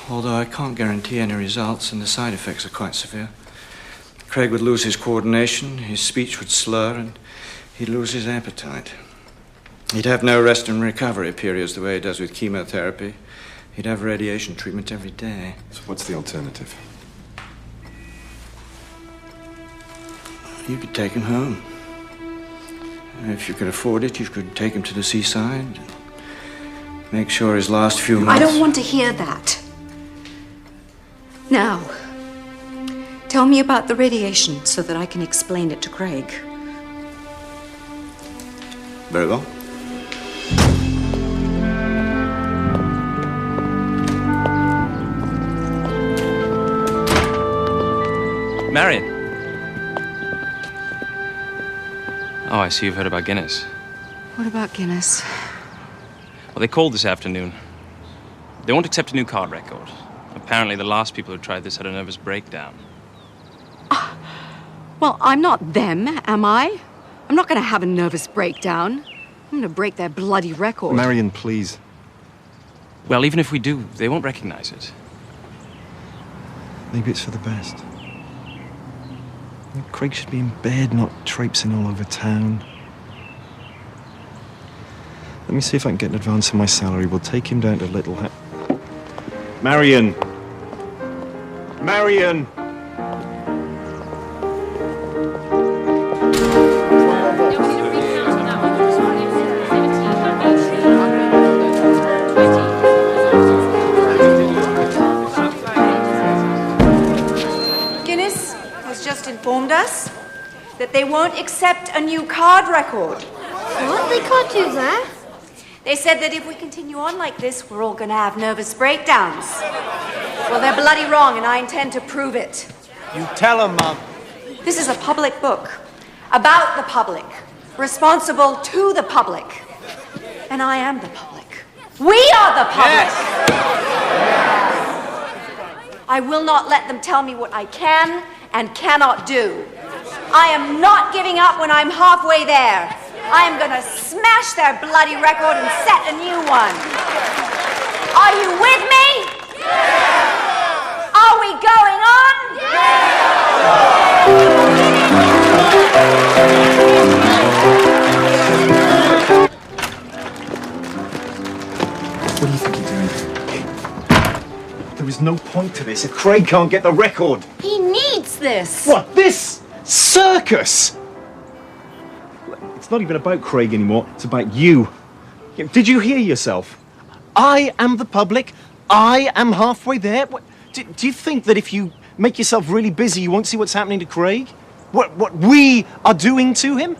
although I can't guarantee any results, and the side effects are quite severe. Craig would lose his coordination, his speech would slur, and he'd lose his appetite. He'd have no rest and recovery periods the way he does with chemotherapy. He'd have radiation treatment every day. So what's the alternative? You could take him home. If you could afford it, you could take him to the seaside. Make sure his last few months... I don't want to hear that. Now, tell me about the radiation so that I can explain it to Craig. Very well. Marion. Oh, I see you've heard about Guinness. What about Guinness? Well, they called this afternoon. They won't accept a new card record. Apparently, the last people who tried this had a nervous breakdown. Well, I'm not them, am I? I'm not going to have a nervous breakdown. I'm going to break their bloody record. Marion, please. Well, even if we do, they won't recognize it. Maybe it's for the best. Craig should be in bed, not traipsing all over town. Let me see if I can get an advance of my salary. We'll take him down to Little Marion! Marion! Guinness has just informed us that they won't accept a new card record. What? They can't do that. They said that if we continue on like this, we're all going to have nervous breakdowns. Well, they're bloody wrong, and I intend to prove it. You tell them, Mum. This is a public book. About the public. Responsible to the public. And I am the public. We are the public! Yes. I will not let them tell me what I can and cannot do. I am not giving up when I'm halfway there. I am going to smash their bloody record and set a new one. Are you with me? Yeah! Are we going on? What do you think you're doing? There is no point to this if Craig can't get the record. He needs this. What, this circus? It's not even about Craig anymore, it's about you. Did you hear yourself? I am the public. I am halfway there. Do you think that if you make yourself really busy, you won't see what's happening to Craig? What we are doing to him?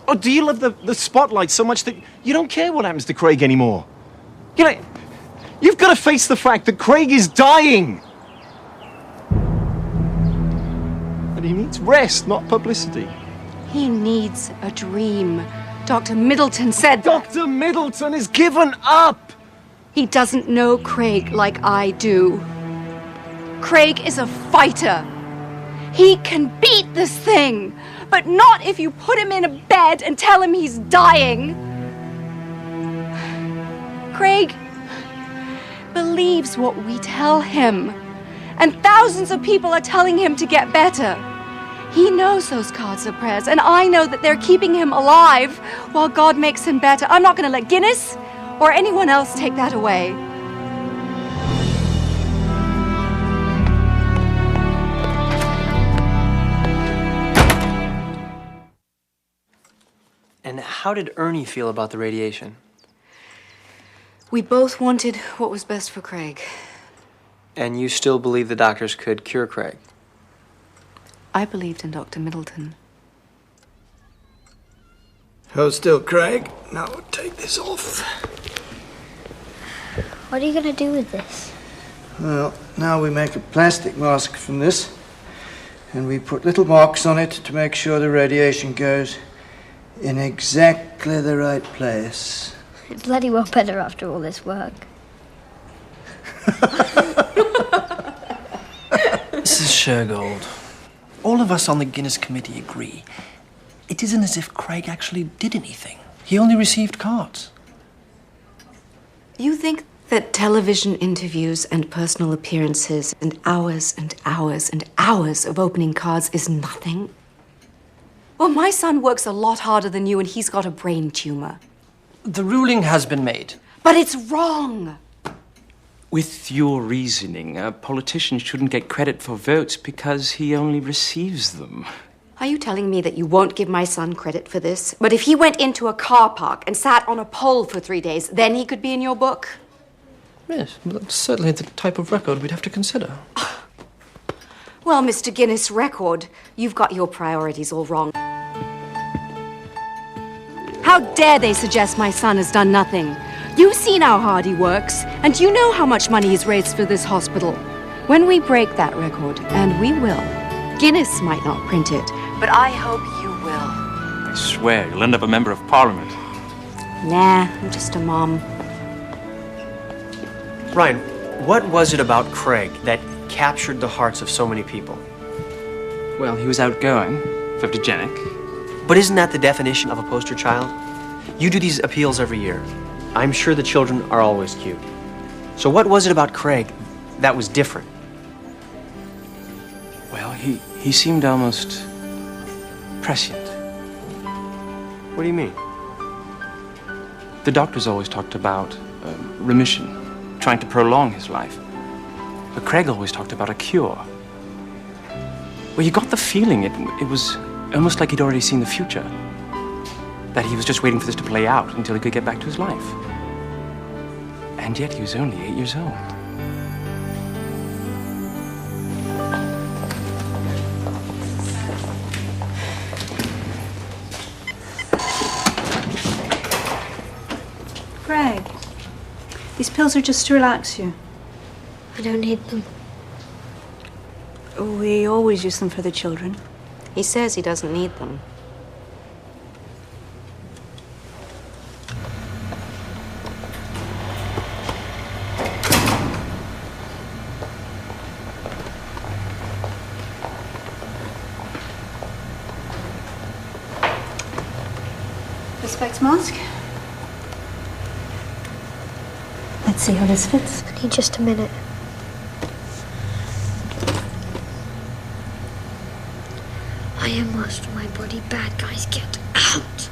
Or do you love the spotlight so much that you don't care what happens to Craig anymore? You know, you've got to face the fact that Craig is dying. And he needs rest, not publicity. He needs a dream. Dr. Middleton said that. Dr. Middleton has given up! He doesn't know Craig like I do. Craig is a fighter. He can beat this thing, but not if you put him in a bed and tell him he's dying. Craig believes what we tell him, and thousands of people are telling him to get better. He knows those cards are prayers, and I know that they're keeping him alive while God makes him better. I'm not going to let Guinness or anyone else take that away. And how did Ernie feel about the radiation? We both wanted what was best for Craig. And you still believe the doctors could cure Craig? I believed in Dr. Middleton. Hold still, Craig. Now take this off. What are you going to do with this? Well, now we make a plastic mask from this, and we put little marks on it to make sure the radiation goes in exactly the right place. It's bloody well better after all this work. Mrs. Shergold, all of us on the Guinness Committee agree. It isn't as if Craig actually did anything. He only received cards. You think that television interviews and personal appearances and hours and hours and hours of opening cards is nothing? Well, my son works a lot harder than you, and he's got a brain tumor. The ruling has been made. But it's wrong. With your reasoning, a politician shouldn't get credit for votes because he only receives them. Are you telling me that you won't give my son credit for this? But if he went into a car park and sat on a pole for 3 days, then he could be in your book? Yes, well, that's certainly the type of record we'd have to consider. Well, Mr. Guinness Record, you've got your priorities all wrong. How dare they suggest my son has done nothing? You've seen how hard he works, and you know how much money he's raised for this hospital. When we break that record, and we will, Guinness might not print it, but I hope you will. I swear, you'll end up a member of Parliament. Nah, I'm just a mom. Ryan, what was it about Craig that captured the hearts of so many people? Well, he was outgoing, photogenic. But isn't that the definition of a poster child? You do these appeals every year. I'm sure the children are always cute. So what was it about Craig that was different? Well, he seemed almost prescient. What do you mean? The doctors always talked about remission, trying to prolong his life. But Craig always talked about a cure. Well, you got the feeling it was almost like he'd already seen the future. That he was just waiting for this to play out until he could get back to his life. And yet he was only 8 years old. Craig, these pills are just to relax you. I don't need them. We always use them for the children. He says he doesn't need them. The specs mask. Let's see how this fits. I need just a minute. I am master of my body. Bad guys, get out.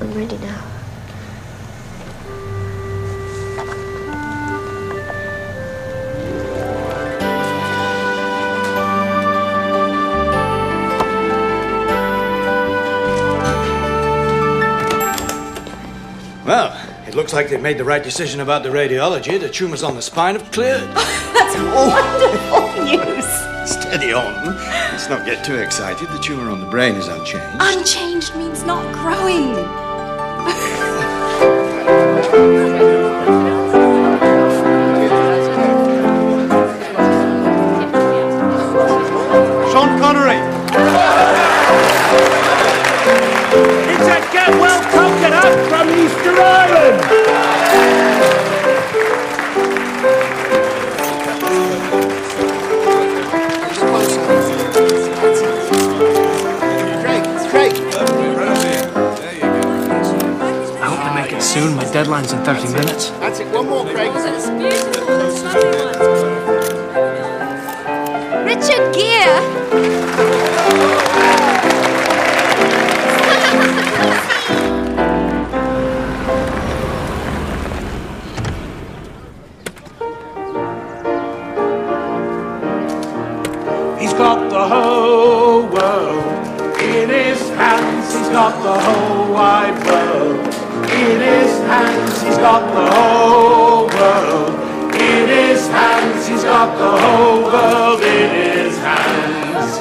I'm ready now. Well, it looks like they've made the right decision about the radiology. The tumours on the spine have cleared. That's wonderful news. Steady on. Let's not get too excited. The tumour on the brain is unchanged. Unchanged means not growing. Sean Connery. It's a get well coconut from Easter Island. I hope to make it soon. My deadline's in 30 minutes. That's it. One more, Craig. Richard Gere. He's got the whole world in his hands. He's got the whole wide world in his hands. He's got the whole world in his hands. He's got the whole world in his hands.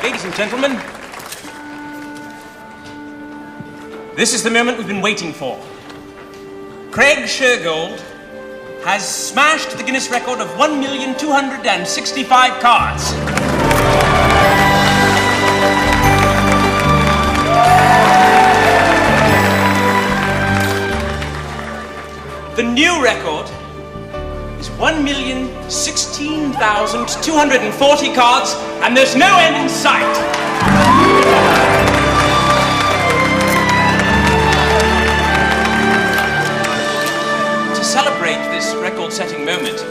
Ladies and gentlemen, this is the moment we've been waiting for. Craig Shergold has smashed the Guinness record of 1,265 cards. The new record is 1,016,240 cards, and there's no end in sight. To celebrate this record-setting moment,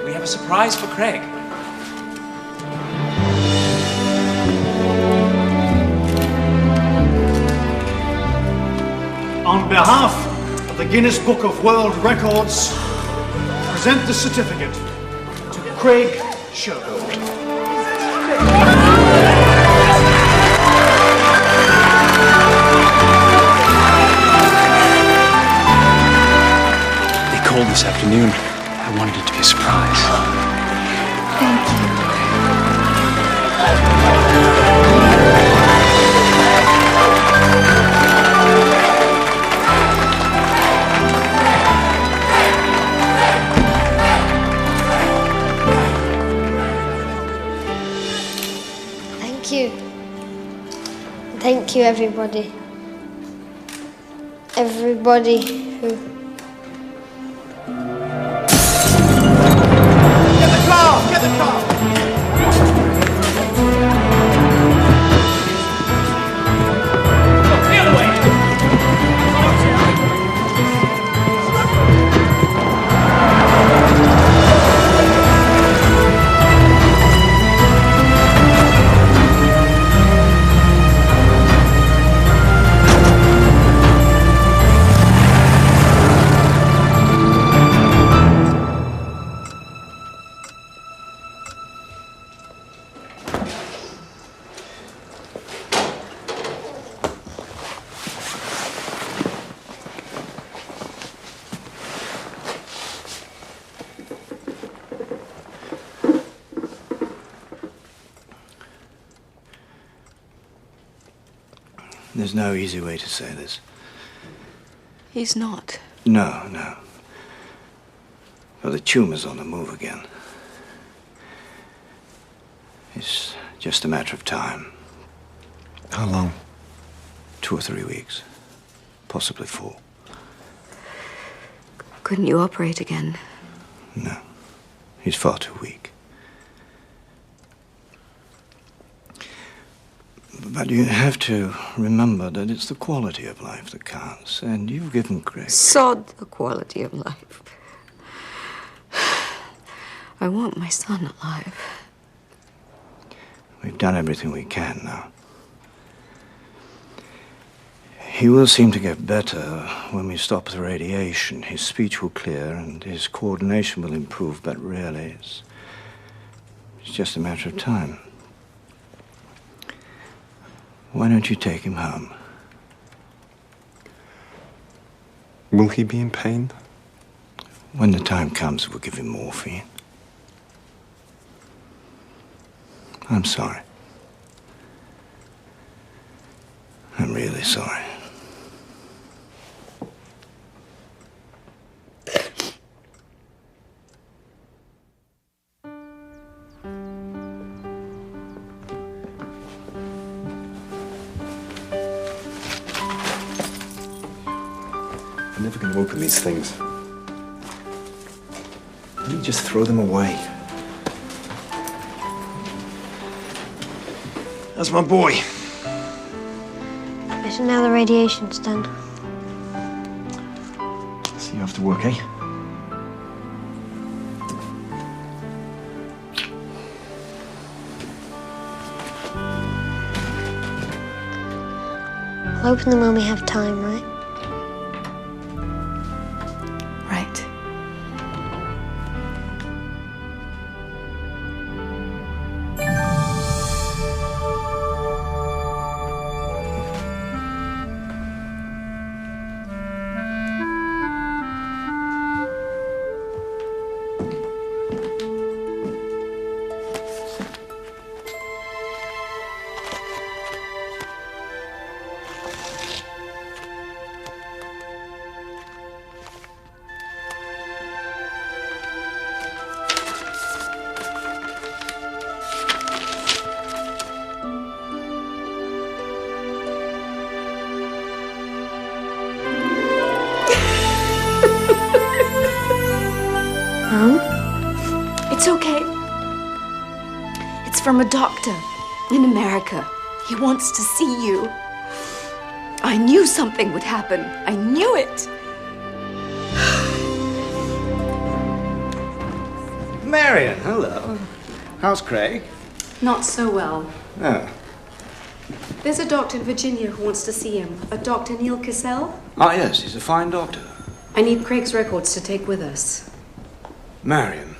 we have a surprise for Craig. On behalf of the Guinness Book of World Records, present the certificate to Craig Shergold. They called this afternoon. I wanted it to be a surprise. Thank you. Thank you, everybody. Everybody who... Get the car! Get the car! The other way! There's no easy way to say this. He's not. No, no. Well, the tumor's on the move again. It's just a matter of time. How long? 2 or 3 weeks. Possibly 4. Couldn't you operate again? No. He's far too weak. But you have to remember that it's the quality of life that counts, and you've given Greg... Sod the quality of life. I want my son alive. We've done everything we can now. He will seem to get better when we stop the radiation. His speech will clear and his coordination will improve, but really it's just a matter of time. Why don't you take him home? Will he be in pain? When the time comes, we'll give him morphine. I'm sorry. I'm really sorry. I'm never going to open these things. Why don't you just throw them away? That's my boy. Better now the radiation's done. See you after work, eh? I'll open them when we have time, right? Right. It's okay. It's from a doctor in America. He wants to see you. I knew something would happen. I knew it. Marion, hello. How's Craig? Not so well. Oh. There's a doctor in Virginia who wants to see him. A Dr. Neil Cassell. Ah, yes, he's a fine doctor. I need Craig's records to take with us. Marion,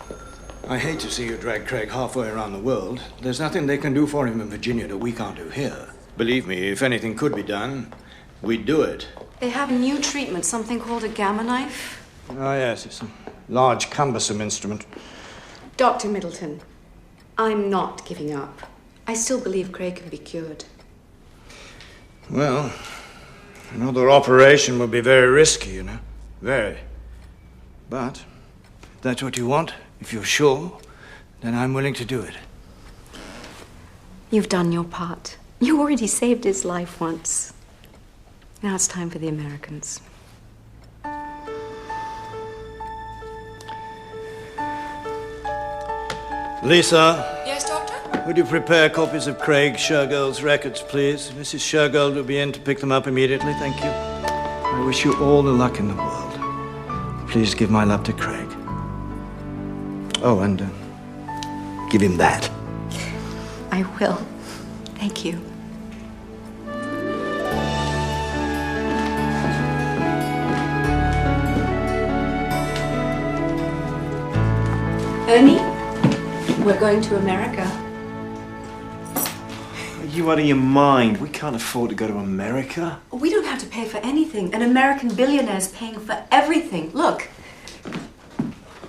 I hate to see you drag Craig halfway around the world. There's nothing they can do for him in Virginia that we can't do here. Believe me, if anything could be done, we'd do it. They have new treatment, something called a gamma knife. Oh, yes, it's a large, cumbersome instrument. Dr. Middleton, I'm not giving up. I still believe Craig can be cured. Well, another operation would be very risky, you know. Very. But if that's what you want, if you're sure, then I'm willing to do it. You've done your part. You already saved his life once. Now it's time for the Americans. Lisa, Yes, Doctor? would you prepare copies of Craig Shergold's records, please? Mrs. Shergold will be in to pick them up immediately, thank you. I wish you all the luck in the world. Please give my love to Craig. Oh, and give him that. I will. Thank you. Ernie, we're going to America. Are you out of your mind? We can't afford to go to America. We don't have to pay for anything. An American billionaire's paying for everything. Look,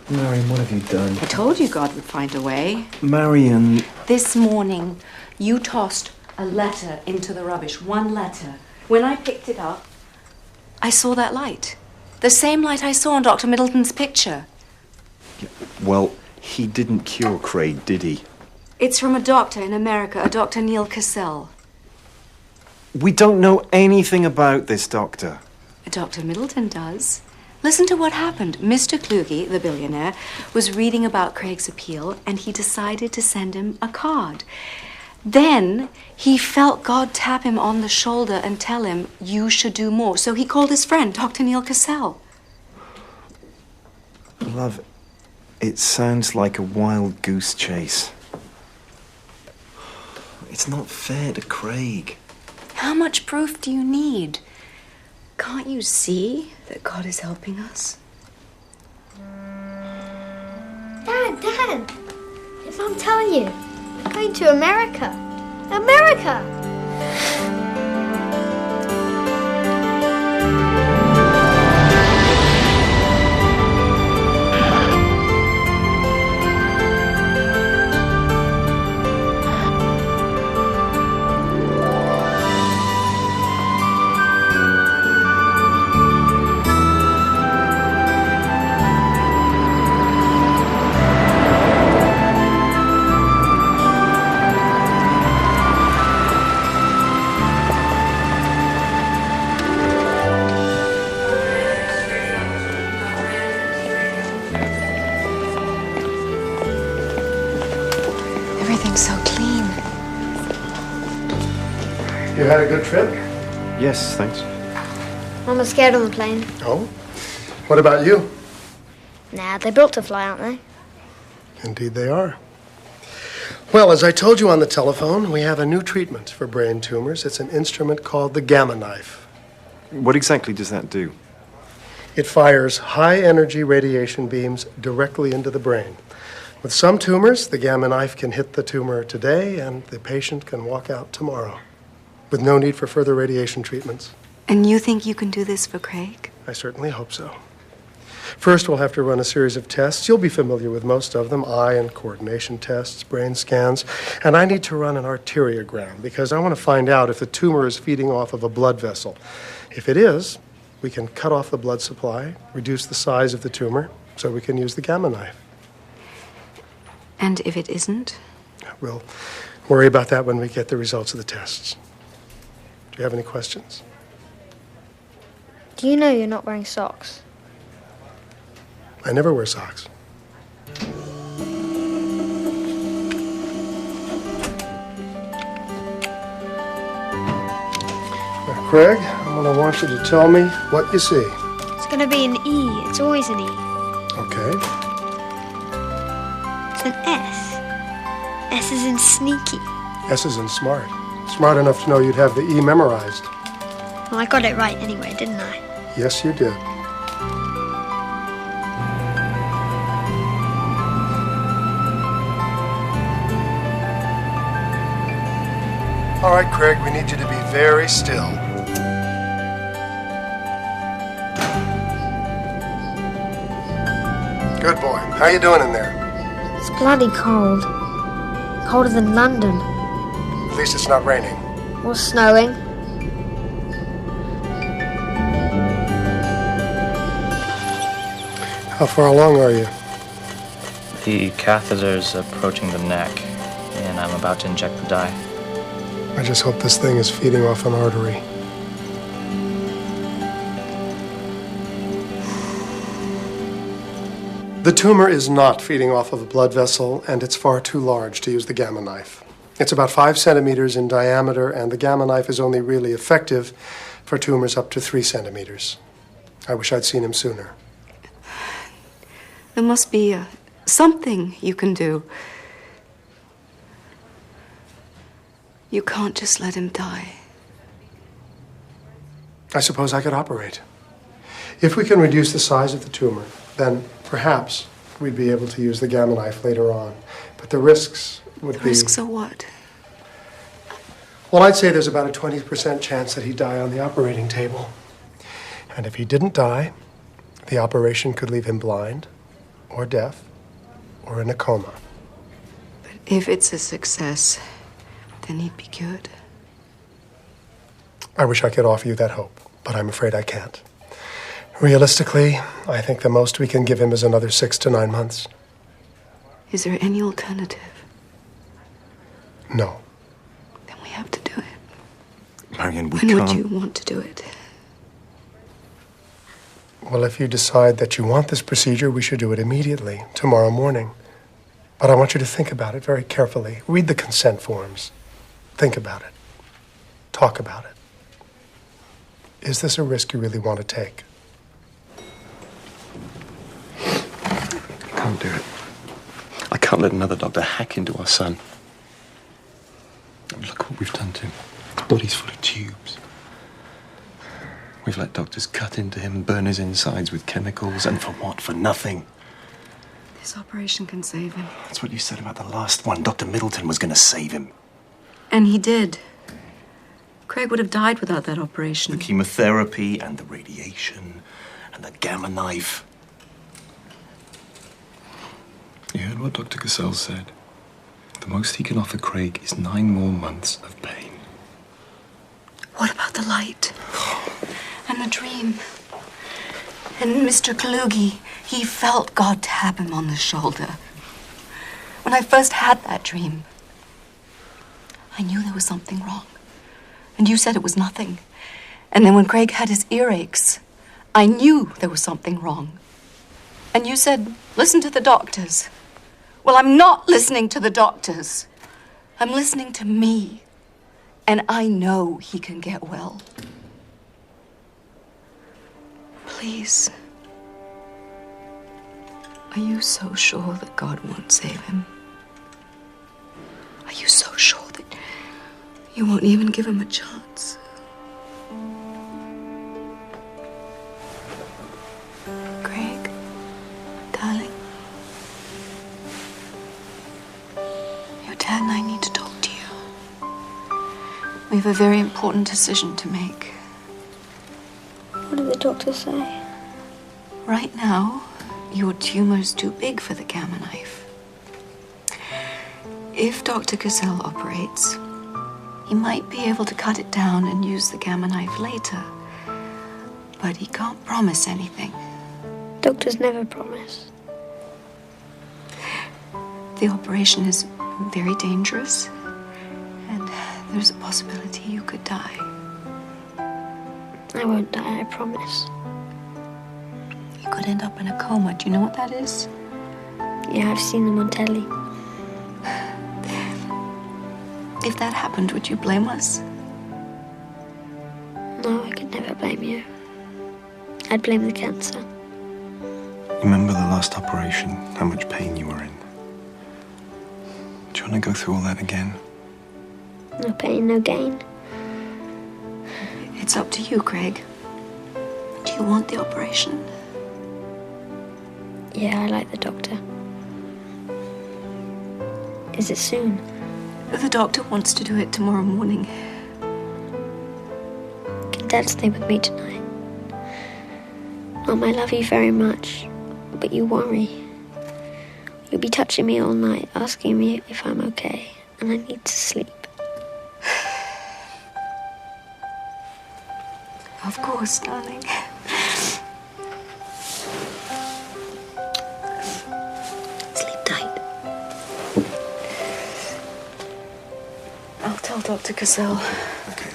Marion, what have you done? I told you God would find a way. Marion. This morning, you tossed a letter into the rubbish. One letter. When I picked it up, I saw that light. The same light I saw in Dr. Middleton's picture. Well, he didn't cure Craig, did he? It's from a doctor in America, a Dr. Neil Cassell. We don't know anything about this doctor. Dr. Middleton does. Listen to what happened. Mr. Kluge, the billionaire, was reading about Craig's appeal, and he decided to send him a card. Then he felt God tap him on the shoulder and tell him, you should do more. So he called his friend, Dr. Neil Cassell. Love, it sounds like a wild goose chase. It's not fair to Craig. How much proof do you need? Can't you see that God is helping us? Dad, did Mum tell you? We're going to America. America! Everything's so clean. You had a good trip? Yes, thanks. Mum was scared on the plane. Oh? What about you? Nah, they're built to fly, aren't they? Indeed they are. Well, as I told you on the telephone, we have a new treatment for brain tumors. It's an instrument called the gamma knife. What exactly does that do? It fires high-energy radiation beams directly into the brain. With some tumors, the gamma knife can hit the tumor today, and the patient can walk out tomorrow, with no need for further radiation treatments. And you think you can do this for Craig? I certainly hope so. First, we'll have to run a series of tests. You'll be familiar with most of them, eye and coordination tests, brain scans, and I need to run an arteriogram because I want to find out if the tumor is feeding off of a blood vessel. If it is, we can cut off the blood supply, reduce the size of the tumor, so we can use the gamma knife. And if it isn't? We'll worry about that when we get the results of the tests. Do you have any questions? Do you know you're not wearing socks? I never wear socks. Now, Craig, I'm going to want you to tell me what you see. It's going to be an E. It's always an E. Okay. It's an S. S is in sneaky. S is in smart. Smart enough to know you'd have the E memorized. Well, I got it right anyway, didn't I? Yes, you did. All right, Craig, we need you to be very still. Good boy. How you doing in there? It's bloody cold. Colder than London. At least it's not raining. Or snowing. How far along are you? The catheter's approaching the neck, and I'm about to inject the dye. I just hope this thing is feeding off an artery. The tumor is not feeding off of a blood vessel, and it's far too large to use the gamma knife. It's about 5 centimeters in diameter, and the gamma knife is only really effective for tumors up to 3 centimeters. I wish I'd seen him sooner. There must be something you can do. You can't just let him die. I suppose I could operate. If we can reduce the size of the tumor, then perhaps we'd be able to use the gamma knife later on. But the risks would be... Risks of what? Well, I'd say there's about a 20% chance that he'd die on the operating table. And if he didn't die, the operation could leave him blind, or deaf, or in a coma. But if it's a success, then he'd be cured. I wish I could offer you that hope, but I'm afraid I can't. Realistically, I think the most we can give him is another 6 to 9 months. Is there any alternative? No. Then we have to do it. Marion, we When can't... would you want to do it? Well, if you decide that you want this procedure, we should do it immediately, tomorrow morning. But I want you to think about it very carefully. Read the consent forms. Think about it. Talk about it. Is this a risk you really want to take? I can't do it. I can't let another doctor hack into our son. Look what we've done to him. His body's full of tubes. We've let doctors cut into him and burn his insides with chemicals, and for what? For nothing. This operation can save him. That's what you said about the last one. Dr. Middleton was going to save him. And he did. Craig would have died without that operation. The chemotherapy and the radiation and the gamma knife. You heard what Dr. Cassell said. The most he can offer Craig is 9 more months of pain. What about the light? And the dream? And Mr. Kalugi, he felt God tap him on the shoulder. When I first had that dream, I knew there was something wrong. And you said it was nothing. And then when Craig had his earaches, I knew there was something wrong. And you said, listen to the doctors. Well, I'm not listening to the doctors. I'm listening to me. And I know he can get well. Please. Are you so sure that God won't save him? Are you so sure that you won't even give him a chance? Craig, darling. Your dad and I need to talk to you. We have a very important decision to make. What did the doctor say? Right now, your tumor's too big for the gamma knife. If Dr. Cassell operates, he might be able to cut it down and use the gamma knife later. But he can't promise anything. Doctors never promise. The operation is very dangerous, and there's a possibility you could die. I won't die, I promise. You could end up in a coma. Do you know what that is? Yeah, I've seen them on telly. If that happened, would you blame us? No, I could never blame you. I'd blame the cancer. Remember the last operation, how much pain you were in? Do you want to go through all that again? No pain, no gain. It's up to you, Craig. Do you want the operation? Yeah, I like the doctor. Is it soon? The doctor wants to do it tomorrow morning. Can Dad stay with me tonight? Mom, I love you very much, but you worry. You'll be touching me all night, asking me if I'm okay, and I need to sleep. Of course, darling. Sleep tight. I'll Tell Dr. Cassell. Okay.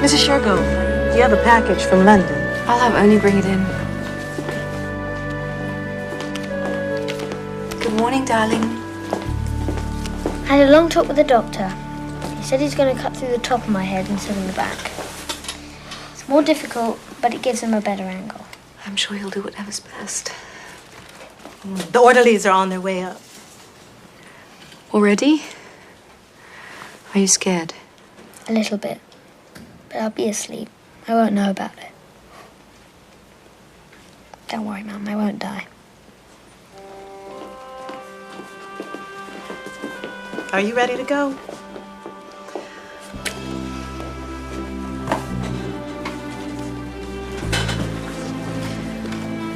Mrs. Shergold, you have a package from London. I'll have Oni bring it in. Good morning, darling. I had a long talk with the doctor. He said he's going to cut through the top of my head instead of the back. It's more difficult, but it gives him a better angle. I'm sure he'll do whatever's best. The orderlies are on their way up. Already? Are you scared? A little bit. But I'll be asleep. I won't know about it. Don't worry, Mum. I won't die. Are you ready to go?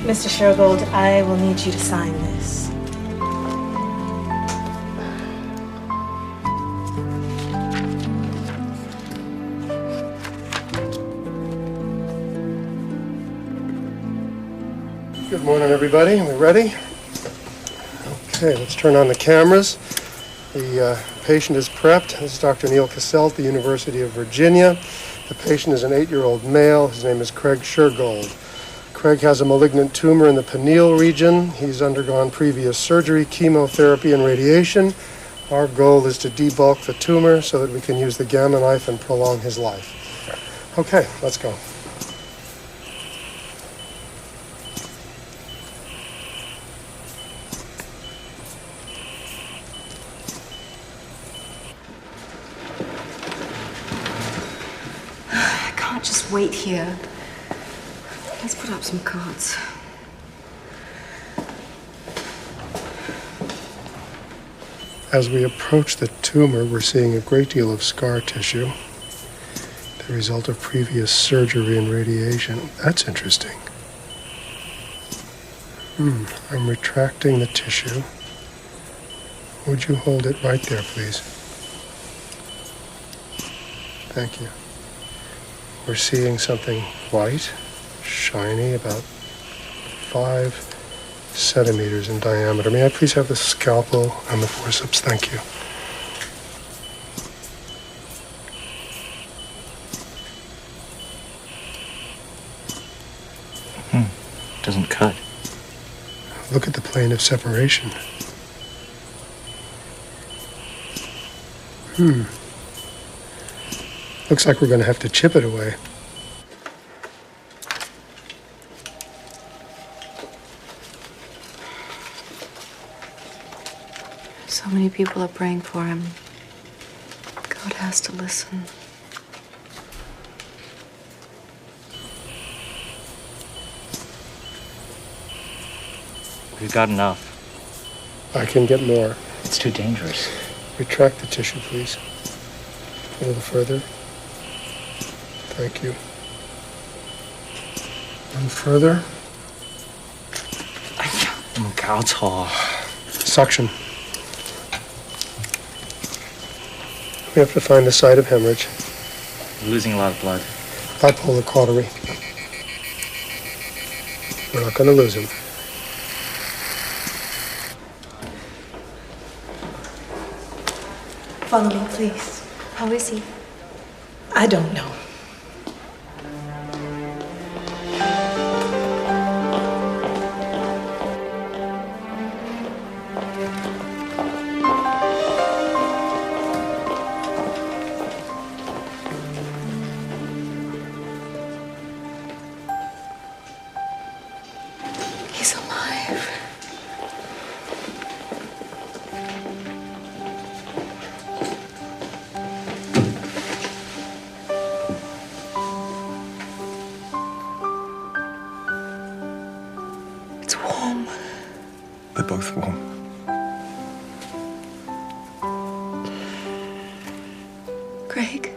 Mr. Shergold, I will need you to sign this. Good morning, everybody. We ready? Okay, let's turn on the cameras. The patient is prepped. This is Dr. Neil Cassell at the University of Virginia. The patient is an 8-year-old male. His name is Craig Shergold. Craig has a malignant tumor in the pineal region. He's undergone previous surgery, chemotherapy, and radiation. Our goal is to debulk the tumor so that we can use the gamma knife and prolong his life. Okay, let's go. I can't just wait here. Let's put up some cards. As we approach the tumor, we're seeing a great deal of scar tissue, the result of previous surgery and radiation. That's interesting. I'm retracting the tissue. Would you hold it right there, please? Thank you. We're seeing something white, shiny, about 5 centimeters in diameter. May I please have the scalpel and the forceps? Thank you. Doesn't cut. Look at the plane of separation. Looks like we're going to have to chip it away. So many people are praying for him. God has to listen. We've got enough. I can get more. It's too dangerous. Retract the tissue, please. A little further. Thank you. And further. Suction. We have to find the site of hemorrhage. We're losing a lot of blood. Bipolar cautery. We're not going to lose him. Follow me, please. How is he? I don't know. He's alive. both warm. Craig,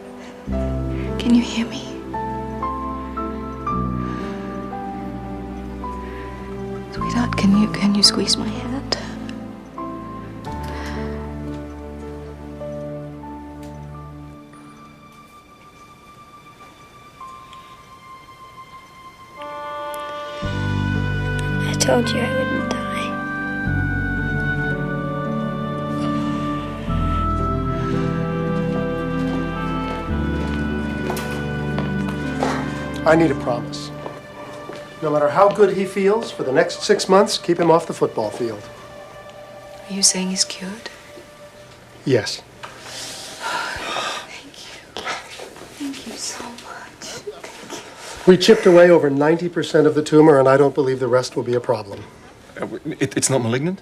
can you hear me? Sweetheart, can you squeeze my hand? I told you I wouldn't die. I need a promise. No matter how good he feels, for the next 6 months, keep him off the football field. Are you saying he's cured? Yes. Thank you so much. We chipped away over 90% of the tumor, and I don't believe the rest will be a problem. It's not malignant?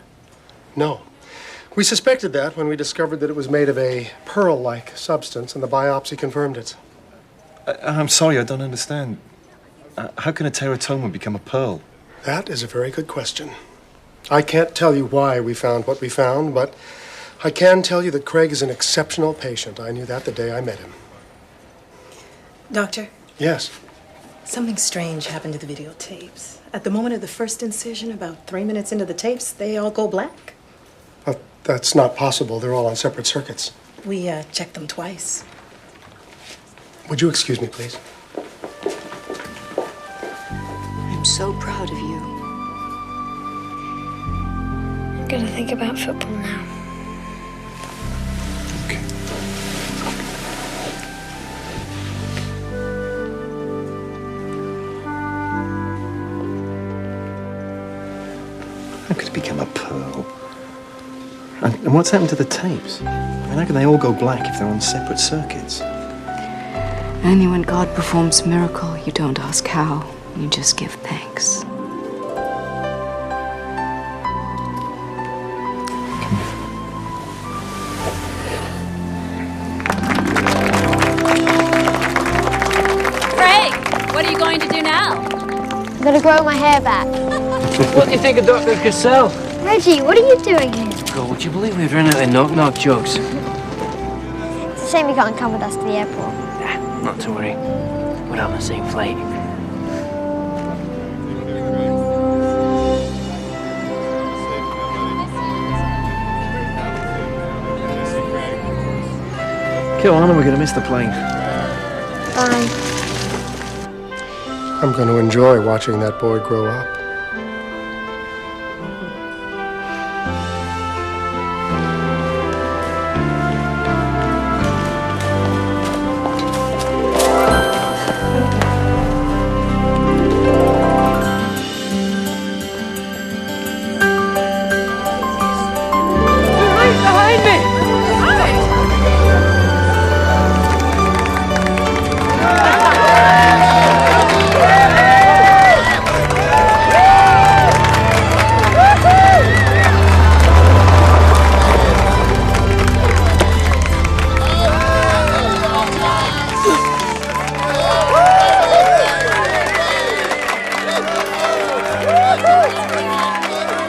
No. We suspected that when we discovered that it was made of a pearl-like substance, and the biopsy confirmed it. I'm sorry, I don't understand. How can a teratoma become a pearl? That is a very good question. I can't tell you why we found what we found, but I can tell you that Craig is an exceptional patient. I knew that the day I met him. Doctor? Yes. Something strange happened to the videotapes. At the moment of the first incision, about 3 minutes into the tapes, they all go black. That's not possible. They're all on separate circuits. We checked them twice. Would you excuse me, please? I'm so proud of you. I'm gonna think about football now. How could it become a pearl? And what's happened to the tapes? I mean, how can they all go black if they're on separate circuits? Only when God performs a miracle, you don't ask how, you just give thanks. Craig, what are you going to do now? I'm gonna grow my hair back. What do you think of Dr. Cassell? Reggie, what are you doing here? God, would you believe we've run out of knock-knock jokes? It's a shame you can't come with us to the airport. Not to worry. We're on the same flight. Come on, we're going to miss the plane. Bye. I'm going to enjoy watching that boy grow up.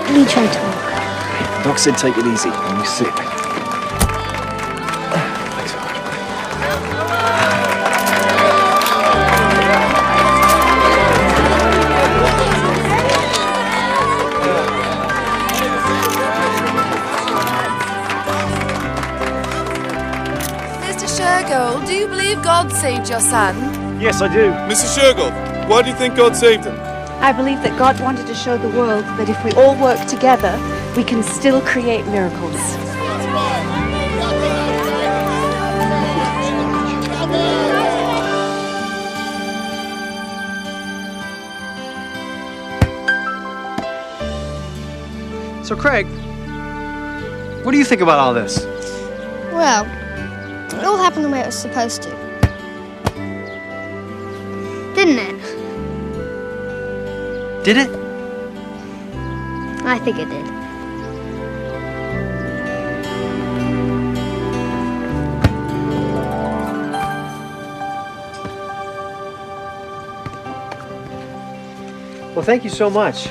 Let me try to walk. Doc said take it easy and you sit. Mr. Shergold, do you believe God saved your son? Yes, I do. Mrs. Shergold, why do you think God saved him? I believe that God wanted to show the world that if we all work together, we can still create miracles. So, Craig, what do you think about all this? Well, it all happened the way it was supposed to. Didn't it? Did it? I think it did. Well, thank you so much.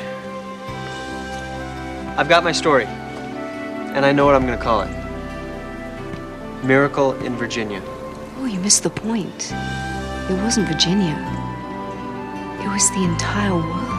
I've got my story, and I know what I'm going to call it. Miracle in Virginia. Oh, you missed the point. It wasn't Virginia. It was the entire world.